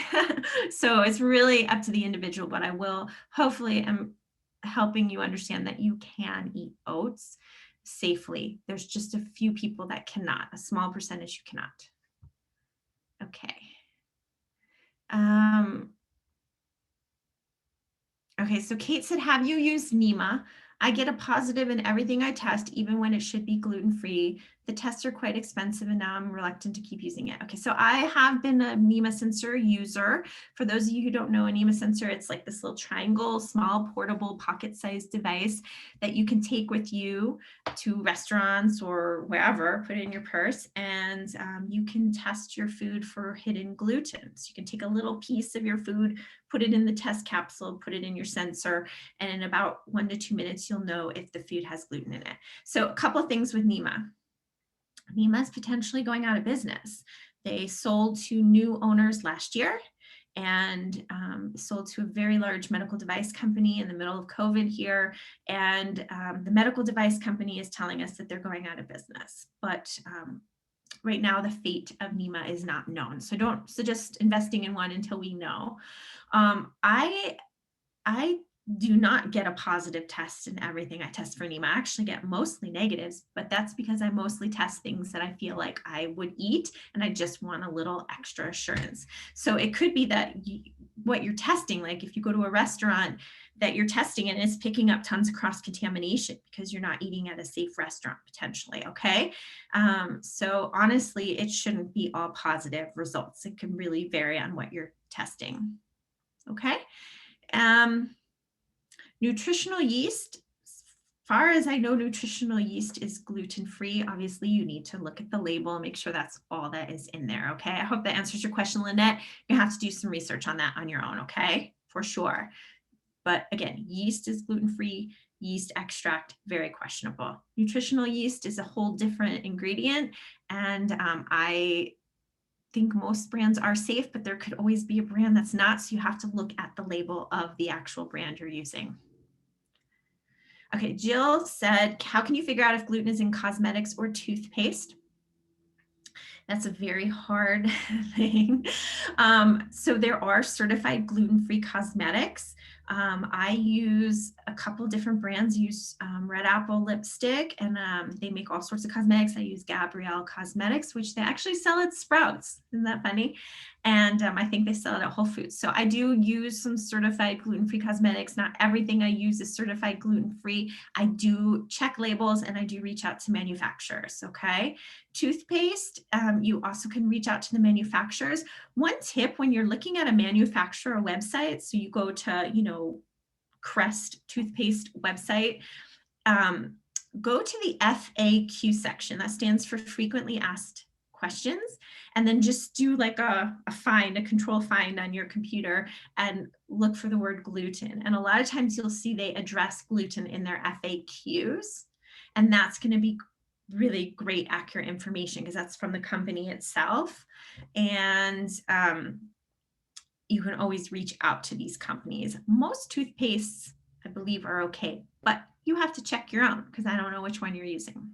So it's really up to the individual, but I will hopefully am helping you understand that you can eat oats safely. There's just a few people that cannot, a small percentage you cannot. Okay. Okay, so Kate said, have you used NEMA? I get a positive in everything I test, even when it should be gluten-free. The tests are quite expensive and now I'm reluctant to keep using it. Okay, so I have been a NEMA sensor user. For those of you who don't know a NEMA sensor, it's like this little triangle, small, portable, pocket-sized device that you can take with you to restaurants or wherever, put it in your purse, and you can test your food for hidden gluten. So you can take a little piece of your food, put it in the test capsule, put it in your sensor, and in about 1 to 2 minutes, you'll know if the food has gluten in it. So a couple of things with NEMA. NEMA is potentially going out of business. They sold to new owners last year and sold to a very large medical device company in the middle of COVID here. And the medical device company is telling us that they're going out of business. But right now, the fate of NEMA is not known. So don't suggest investing in one until we know. I do not get a positive test in everything I test for NEMA. I actually get mostly negatives, but that's because I mostly test things that I feel like I would eat and I just want a little extra assurance. So it could be that what you're testing, like if you go to a restaurant that you're testing and it's picking up tons of cross-contamination because you're not eating at a safe restaurant potentially, okay? So honestly, it shouldn't be all positive results. It can really vary on what you're testing, okay? Nutritional yeast, as far as I know, nutritional yeast is gluten-free. Obviously, you need to look at the label and make sure that's all that is in there, okay? I hope that answers your question, Lynette. You have to do some research on that on your own, okay? For sure. But again, yeast is gluten-free. Yeast extract, very questionable. Nutritional yeast is a whole different ingredient, and I think most brands are safe, but there could always be a brand that's not, so you have to look at the label of the actual brand you're using. Okay, Jill said, how can you figure out if gluten is in cosmetics or toothpaste? That's a very hard thing. So there are certified gluten-free cosmetics. I use a couple different brands. Use Red Apple lipstick, and they make all sorts of cosmetics. I use Gabrielle Cosmetics, which they actually sell at Sprouts. Isn't that funny? And I think they sell it at Whole Foods. So I do use some certified gluten-free cosmetics. Not everything I use is certified gluten-free. I do check labels and I do reach out to manufacturers, okay? Toothpaste, you also can reach out to the manufacturers. One tip when you're looking at a manufacturer website, so you go to, Crest toothpaste website, go to the FAQ section. That stands for frequently asked questions. And then just do like a control find on your computer and look for the word gluten. And a lot of times you'll see they address gluten in their FAQs. And that's going to be really great, accurate information because that's from the company itself. And you can always reach out to these companies. Most toothpastes, I believe, are okay, but you have to check your own because I don't know which one you're using.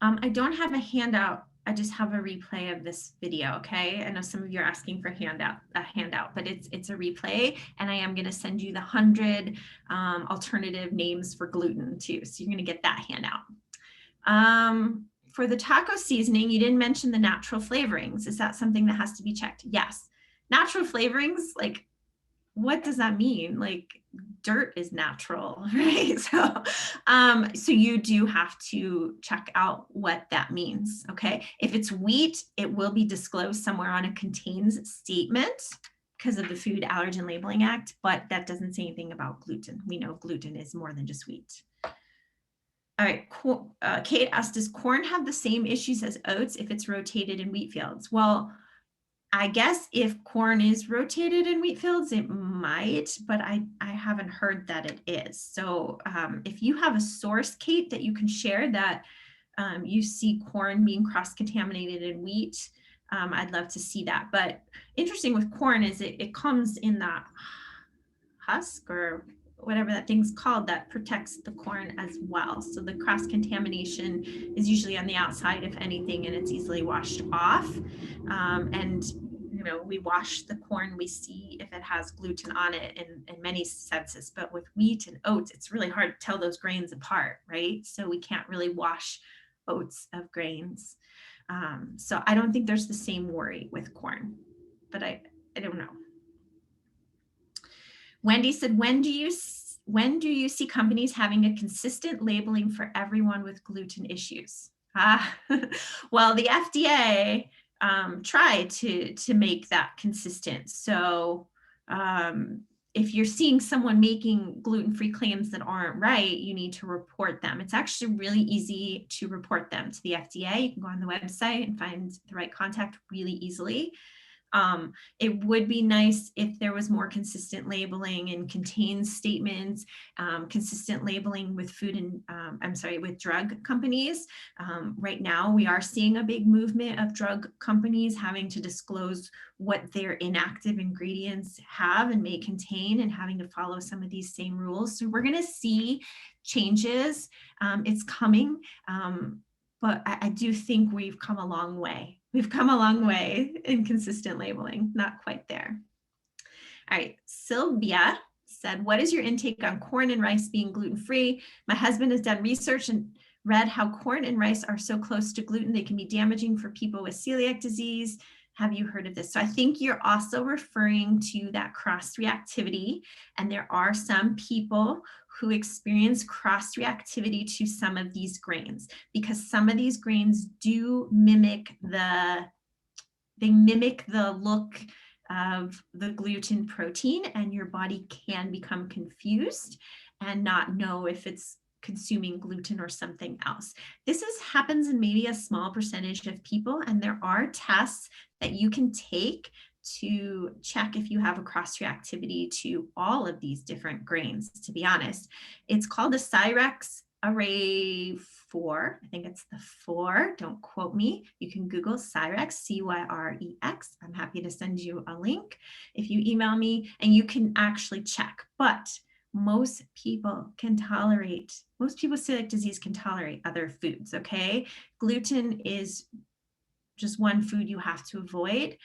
I don't have a handout. I just have a replay of this video, okay? I know some of you are asking for a handout, but it's a replay, and I am going to send you the 100 alternative names for gluten too. So you're going to get that handout. For the taco seasoning, you didn't mention the natural flavorings. Is that something that has to be checked? Yes. Natural flavorings, like, what does that mean? Like, dirt is natural, right? So you do have to check out what that means, okay? If it's wheat, it will be disclosed somewhere on a contains statement because of the Food Allergen Labeling Act, but that doesn't say anything about gluten. We know gluten is more than just wheat. All right, Kate asked, does corn have the same issues as oats if it's rotated in wheat fields? Well, I guess if corn is rotated in wheat fields, it might, but I haven't heard that it is. So if you have a source, Kate, that you can share that you see corn being cross-contaminated in wheat, I'd love to see that. But interesting with corn is it comes in that husk or whatever that thing's called that protects the corn as well. So the cross-contamination is usually on the outside, if anything, and it's easily washed off. And we wash the corn, we see if it has gluten on it in many senses, but with wheat and oats, it's really hard to tell those grains apart, right? So we can't really wash oats of grains. So I don't think there's the same worry with corn, but I don't know. Wendy said, when do you see companies having a consistent labeling for everyone with gluten issues? Well, the FDA tried to make that consistent. So if you're seeing someone making gluten-free claims that aren't right, you need to report them. It's actually really easy to report them to the FDA. You can go on the website and find the right contact really easily. It would be nice if there was more consistent labeling and contains statements, consistent labeling with food and with drug companies. Right now, we are seeing a big movement of drug companies having to disclose what their inactive ingredients have and may contain and having to follow some of these same rules. So we're going to see changes. It's coming. But I do think we've come a long way. We've come a long way in consistent labeling, not quite there. All right, Sylvia said, what is your intake on corn and rice being gluten-free? My husband has done research and read how corn and rice are so close to gluten, they can be damaging for people with celiac disease. Have you heard of this? So I think you're also referring to that cross-reactivity, and there are some people who experience cross-reactivity to some of these grains because some of these grains do mimic the look of the gluten protein, and your body can become confused and not know if it's consuming gluten or something else. This happens in maybe a small percentage of people, and there are tests that you can take to check if you have a cross-reactivity to all of these different grains, to be honest. It's called a Cyrex Array 4. I think it's the 4. Don't quote me. You can Google Cyrex, C-Y-R-E-X. I'm happy to send you a link if you email me, and you can actually check. But most people with celiac disease can tolerate other foods, okay? Gluten is just one food you have to avoid.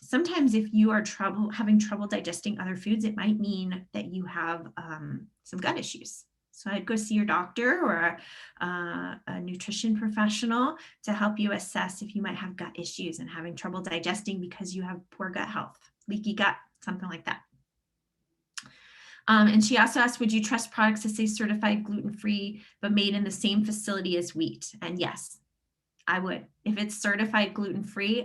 Sometimes if you are having trouble digesting other foods, it might mean that you have some gut issues. So I'd go see your doctor or a nutrition professional to help you assess if you might have gut issues and having trouble digesting because you have poor gut health, leaky gut, something like that. And she also asked, would you trust products that say certified gluten-free, but made in the same facility as wheat? And yes, I would. If it's certified gluten-free,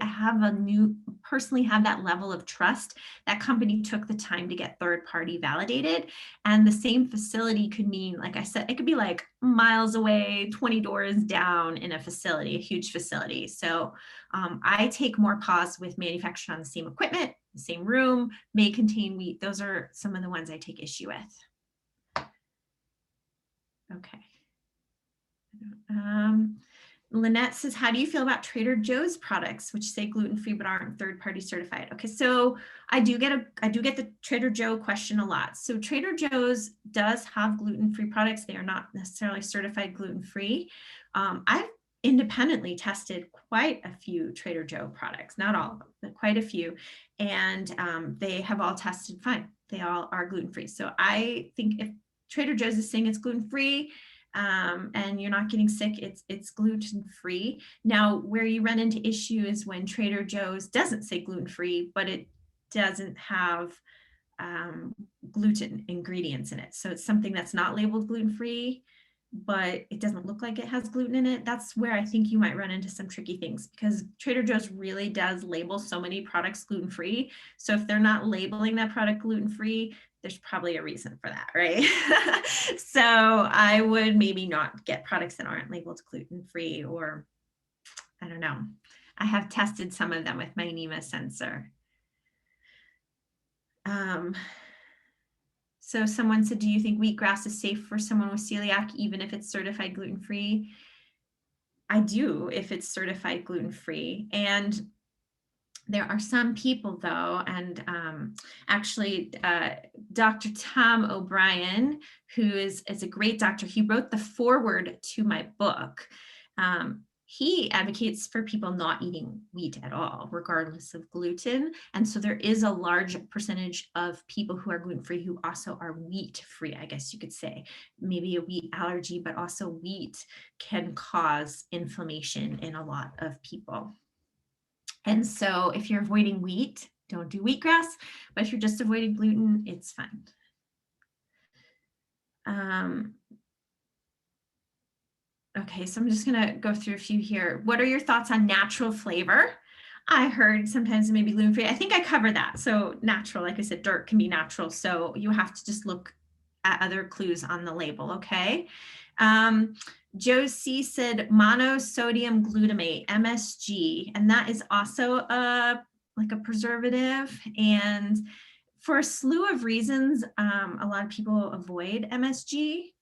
personally have that level of trust. That company took the time to get third-party validated. And the same facility could mean, like I said, it could be like miles away, 20 doors down in a facility, a huge facility. So I take more pause with manufactured on the same equipment, the same room, may contain wheat. Those are some of the ones I take issue with. Okay. Lynette says, how do you feel about Trader Joe's products, which say gluten-free but aren't third-party certified? Okay, so I do get the Trader Joe question a lot. So Trader Joe's does have gluten-free products. They are not necessarily certified gluten-free. I've independently tested quite a few Trader Joe products, not all of them, but quite a few, and they have all tested fine. They all are gluten-free. So I think if Trader Joe's is saying it's gluten-free, and you're not getting sick, it's gluten-free. Now, where you run into issue is when Trader Joe's doesn't say gluten-free, but it doesn't have gluten ingredients in it. So it's something that's not labeled gluten-free, but it doesn't look like it has gluten in it. That's where I think you might run into some tricky things, because Trader Joe's really does label so many products gluten-free. So if they're not labeling that product gluten-free, there's probably a reason for that, right? So I would maybe not get products that aren't labeled gluten-free, or I don't know. I have tested some of them with my NEMA sensor. So someone said, do you think wheatgrass is safe for someone with celiac, even if it's certified gluten-free? I do, if it's certified gluten-free. And there are some people though, and actually Dr. Tom O'Brien, who is a great doctor, he wrote the foreword to my book. He advocates for people not eating wheat at all, regardless of gluten. And so there is a large percentage of people who are gluten-free who also are wheat-free, I guess you could say. Maybe a wheat allergy, but also wheat can cause inflammation in a lot of people. And so if you're avoiding wheat, don't do wheatgrass, but if you're just avoiding gluten, it's fine. Okay, so I'm just gonna go through a few here. What are your thoughts on natural flavor? I heard sometimes it may be gluten-free. I think I covered that. So natural, like I said, dirt can be natural. So you have to just look at other clues on the label, okay? Joe C said monosodium glutamate, MSG, and that is also like a preservative. And for a slew of reasons, a lot of people avoid MSG.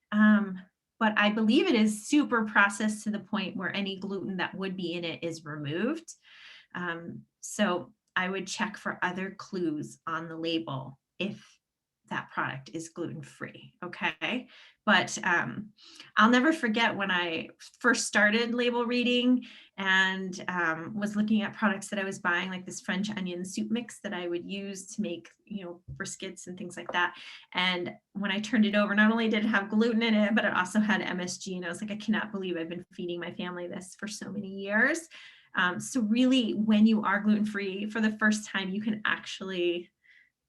But I believe it is super processed to the point where any gluten that would be in it is removed. So I would check for other clues on the label if that product is gluten-free, okay? But I'll never forget when I first started label reading and was looking at products that I was buying, like this French onion soup mix that I would use to make, briskets and things like that. And when I turned it over, not only did it have gluten in it, but it also had MSG. And I was like, I cannot believe I've been feeding my family this for so many years. So really, when you are gluten-free for the first time, you can actually,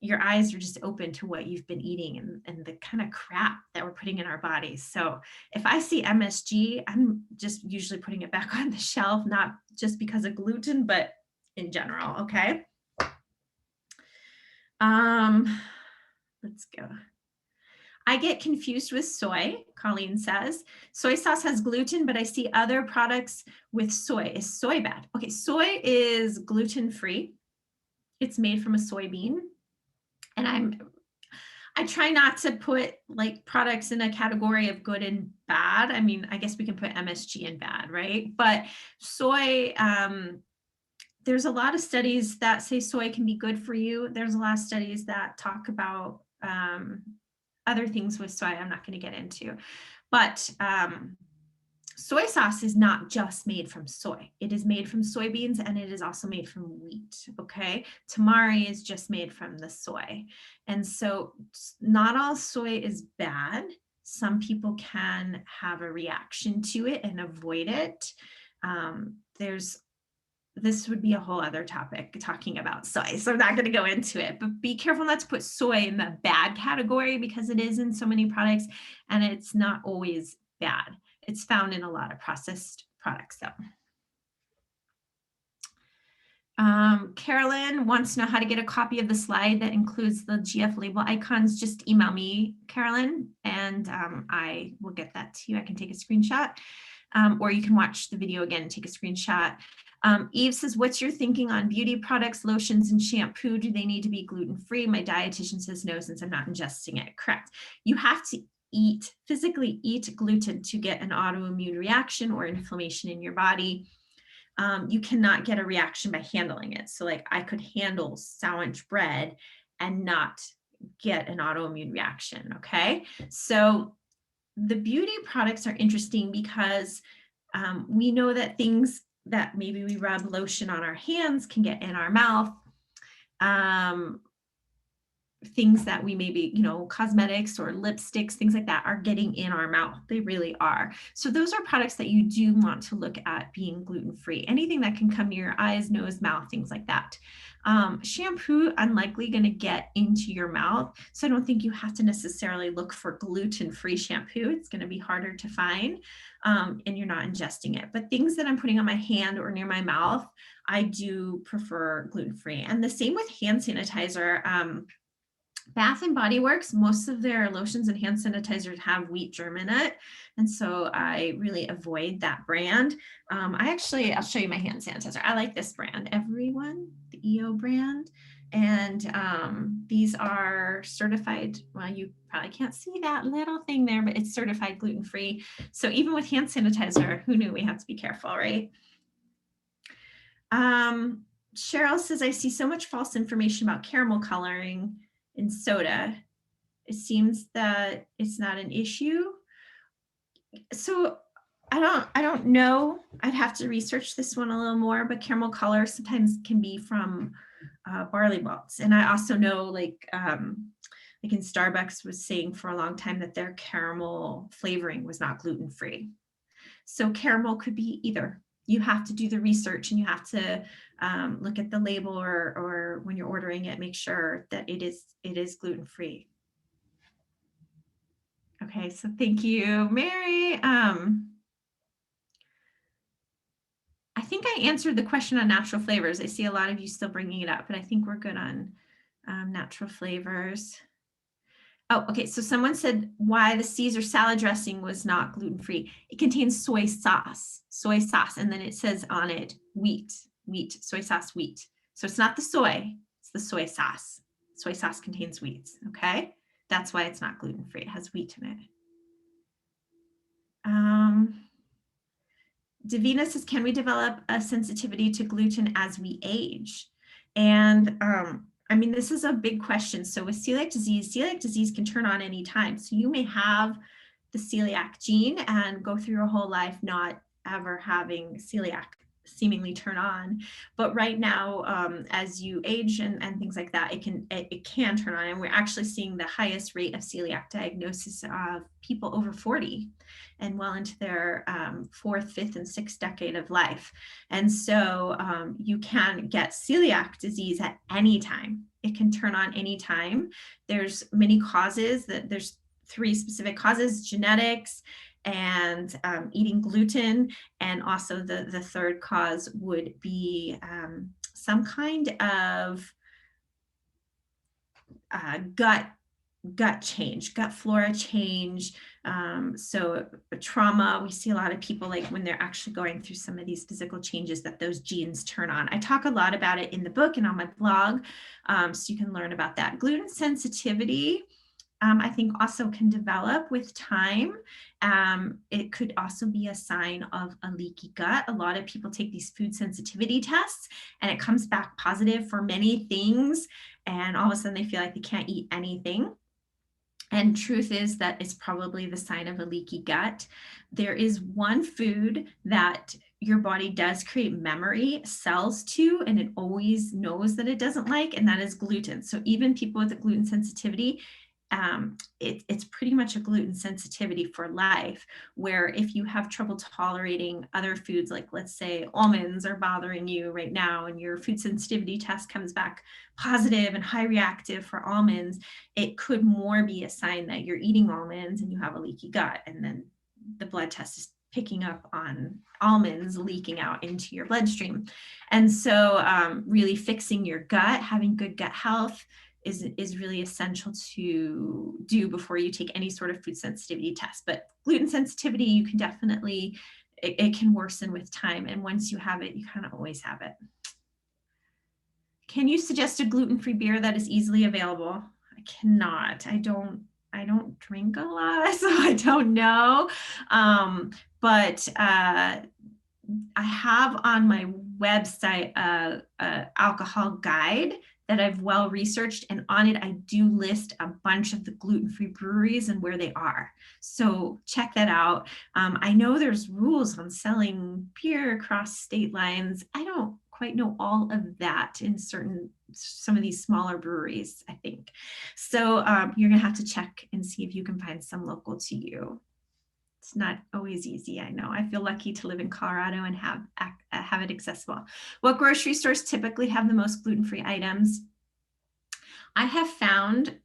your eyes are just open to what you've been eating and the kind of crap that we're putting in our bodies. So if I see MSG, I'm just usually putting it back on the shelf, not just because of gluten, but in general, okay? Let's go. I get confused with soy, Colleen says. Soy sauce has gluten, but I see other products with soy. Is soy bad? Okay, soy is gluten-free. It's made from a soybean. And I try not to put like products in a category of good and bad. I mean, I guess we can put MSG in bad, right? But soy, there's a lot of studies that say soy can be good for you. There's a lot of studies that talk about other things with soy I'm not going to get into. But Soy sauce is not just made from soy. It is made from soybeans and it is also made from wheat. Okay. Tamari is just made from the soy. And so not all soy is bad. Some people can have a reaction to it and avoid it. This would be a whole other topic talking about soy. So I'm not going to go into it, but be careful not to put soy in the bad category because it is in so many products and it's not always bad. It's found in a lot of processed products though. Carolyn wants to know how to get a copy of the slide that includes the GF label icons. Just email me, Carolyn, and I will get that to you. I can take a screenshot, or you can watch the video again and take a screenshot. Eve says, what's your thinking on beauty products, lotions, and shampoo? Do they need to be gluten-free? My dietitian says no, since I'm not ingesting it. Correct. You have to physically eat gluten to get an autoimmune reaction or inflammation in your body. You cannot get a reaction by handling it. So like I could handle sandwich bread and not get an autoimmune reaction. Okay. So the beauty products are interesting because we know that things that maybe we rub lotion on our hands can get in our mouth. Things that we maybe, cosmetics or lipsticks, things like that are getting in our mouth. They really are. So those are products that you do want to look at being gluten-free. Anything that can come near your eyes, nose, mouth, things like that. Shampoo, unlikely going to get into your mouth. So I don't think you have to necessarily look for gluten-free shampoo. It's going to be harder to find and you're not ingesting it. But things that I'm putting on my hand or near my mouth, I do prefer gluten-free. And the same with hand sanitizer. Bath and Body Works, most of their lotions and hand sanitizers have wheat germ in it. And so I really avoid that brand. I'll show you my hand sanitizer. I like this brand, Everyone, the EO brand. And these are certified. Well, you probably can't see that little thing there, but it's certified gluten-free. So even with hand sanitizer, who knew we have to be careful, right? Cheryl says, I see so much false information about caramel coloring in soda. It seems that it's not an issue. So I don't know. I'd have to research this one a little more, but caramel color sometimes can be from barley malts. And I also know like in Starbucks was saying for a long time that their caramel flavoring was not gluten-free. So caramel could be either. You have to do the research and you have to look at the label or when you're ordering it, make sure that it is gluten-free. Okay, so thank you, Mary. I think I answered the question on natural flavors. I see a lot of you still bringing it up, but I think we're good on natural flavors. Oh, okay. So someone said why the Caesar salad dressing was not gluten-free. It contains soy sauce, and then it says on it wheat, soy sauce, wheat. So it's not the soy, it's the soy sauce. Soy sauce contains wheat, okay? That's why it's not gluten-free. It has wheat in it. Davina says, can we develop a sensitivity to gluten as we age? And I mean, this is a big question. So with celiac disease can turn on any time. So you may have the celiac gene and go through your whole life not ever having celiac seemingly turn on. But right now, as you age and things like that, it can turn on. And we're actually seeing the highest rate of celiac diagnosis of people over 40 and well into their fourth, fifth, and sixth decade of life. And so you can get celiac disease at any time. It can turn on any time. There's many causes. There's 3 specific causes: genetics, and eating gluten, and also the third cause would be some kind of gut change, gut flora change. So trauma, we see a lot of people like when they're actually going through some of these physical changes that those genes turn on. I talk a lot about it in the book and on my blog, so you can learn about that. Gluten sensitivity, I think also can develop with time. It could also be a sign of a leaky gut. A lot of people take these food sensitivity tests and it comes back positive for many things. And all of a sudden they feel like they can't eat anything. And truth is that it's probably the sign of a leaky gut. There is one food that your body does create memory cells to, and it always knows that it doesn't like, and that is gluten. So even people with a gluten sensitivity, it's pretty much a gluten sensitivity for life, where if you have trouble tolerating other foods, like let's say almonds are bothering you right now and your food sensitivity test comes back positive and high reactive for almonds, it could more be a sign that you're eating almonds and you have a leaky gut, and then the blood test is picking up on almonds leaking out into your bloodstream. And so really fixing your gut, having good gut health is really essential to do before you take any sort of food sensitivity test. But gluten sensitivity, you can definitely, it can worsen with time. And once you have it, you kind of always have it. Can you suggest a gluten-free beer that is easily available? I cannot. I don't drink a lot, so I don't know. But I have on my website a alcohol guide that I've well researched, and on it I do list a bunch of the gluten-free breweries and where they are. So check that out. I know there's rules on selling beer across state lines. I don't quite know all of that in some of these smaller breweries, I think. So you're gonna have to check and see if you can find some local to you. It's not always easy, I know. I feel lucky to live in Colorado and have it accessible. What grocery stores typically have the most gluten-free items? I have found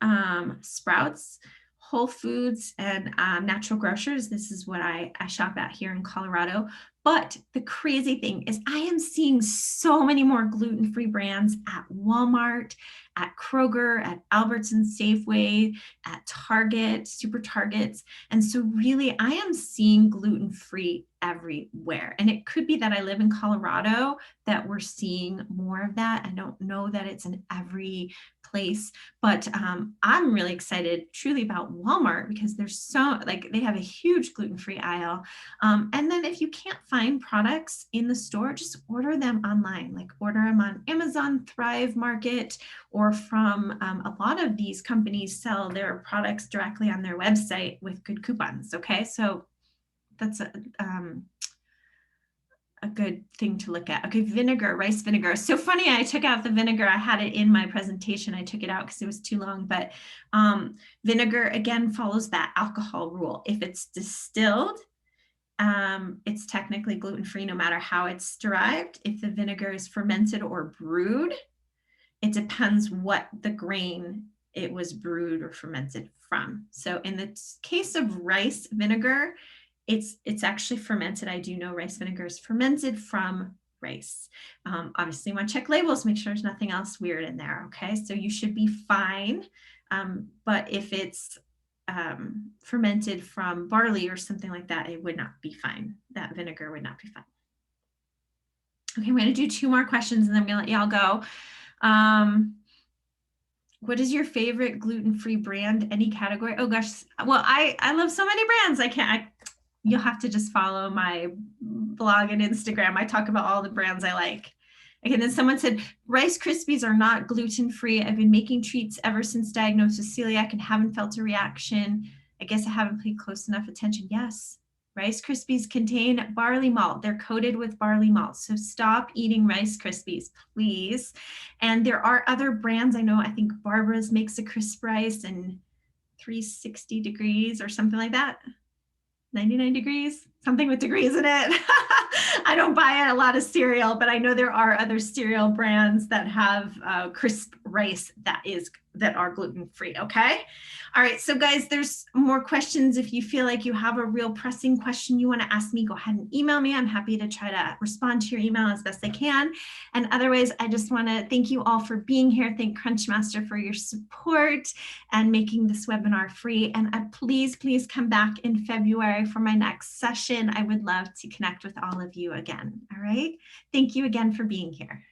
Sprouts, Whole Foods, and Natural Grocers. This is what I shop at here in Colorado. But the crazy thing is I am seeing so many more gluten-free brands at Walmart, at Kroger, at Albertsons, Safeway, at Target, Super Targets. And so really I am seeing gluten-free everywhere. And it could be that I live in Colorado that we're seeing more of that. I don't know that it's in every place, but I'm really excited truly about Walmart because there's they have a huge gluten-free aisle. And then if you can't find products in the store, just order them online, like order them on Amazon, Thrive Market, or from a lot of these companies sell their products directly on their website with good coupons. Okay, so that's a good thing to look at. Okay, vinegar, rice vinegar. So funny, I took out the vinegar. I had it in my presentation. I took it out because it was too long, but vinegar, again, follows that alcohol rule. If it's distilled, it's technically gluten-free no matter how it's derived. If the vinegar is fermented or brewed, it depends what the grain it was brewed or fermented from. So in the case of rice vinegar, it's actually fermented. I do know rice vinegar is fermented from rice. Obviously, you want to check labels, make sure there's nothing else weird in there. Okay, so you should be fine. But if it's fermented from barley or something like that, it would not be fine. That vinegar would not be fine. Okay, I'm going to do 2 more questions and then I'm going to let y'all go. What is your favorite gluten-free brand? Any category? Oh gosh, well, I love so many brands. You'll have to just follow my blog and Instagram. I talk about all the brands I like. Okay, then someone said, Rice Krispies are not gluten-free. I've been making treats ever since diagnosed with celiac and haven't felt a reaction. I guess I haven't paid close enough attention. Yes, Rice Krispies contain barley malt. They're coated with barley malt. So stop eating Rice Krispies, please. And there are other brands. I think Barbara's makes a crisp rice and 360 degrees or something like that. 99 degrees, something with degrees in it. I don't buy a lot of cereal, but I know there are other cereal brands that have crisp rice that are gluten-free, okay? All right, so guys, there's more questions. If you feel like you have a real pressing question you want to ask me, go ahead and email me. I'm happy to try to respond to your email as best I can. And otherwise, I just want to thank you all for being here. Thank Crunchmaster for your support and making this webinar free. And please, please come back in February for my next session. I would love to connect with all of you again. All right. Thank you again for being here.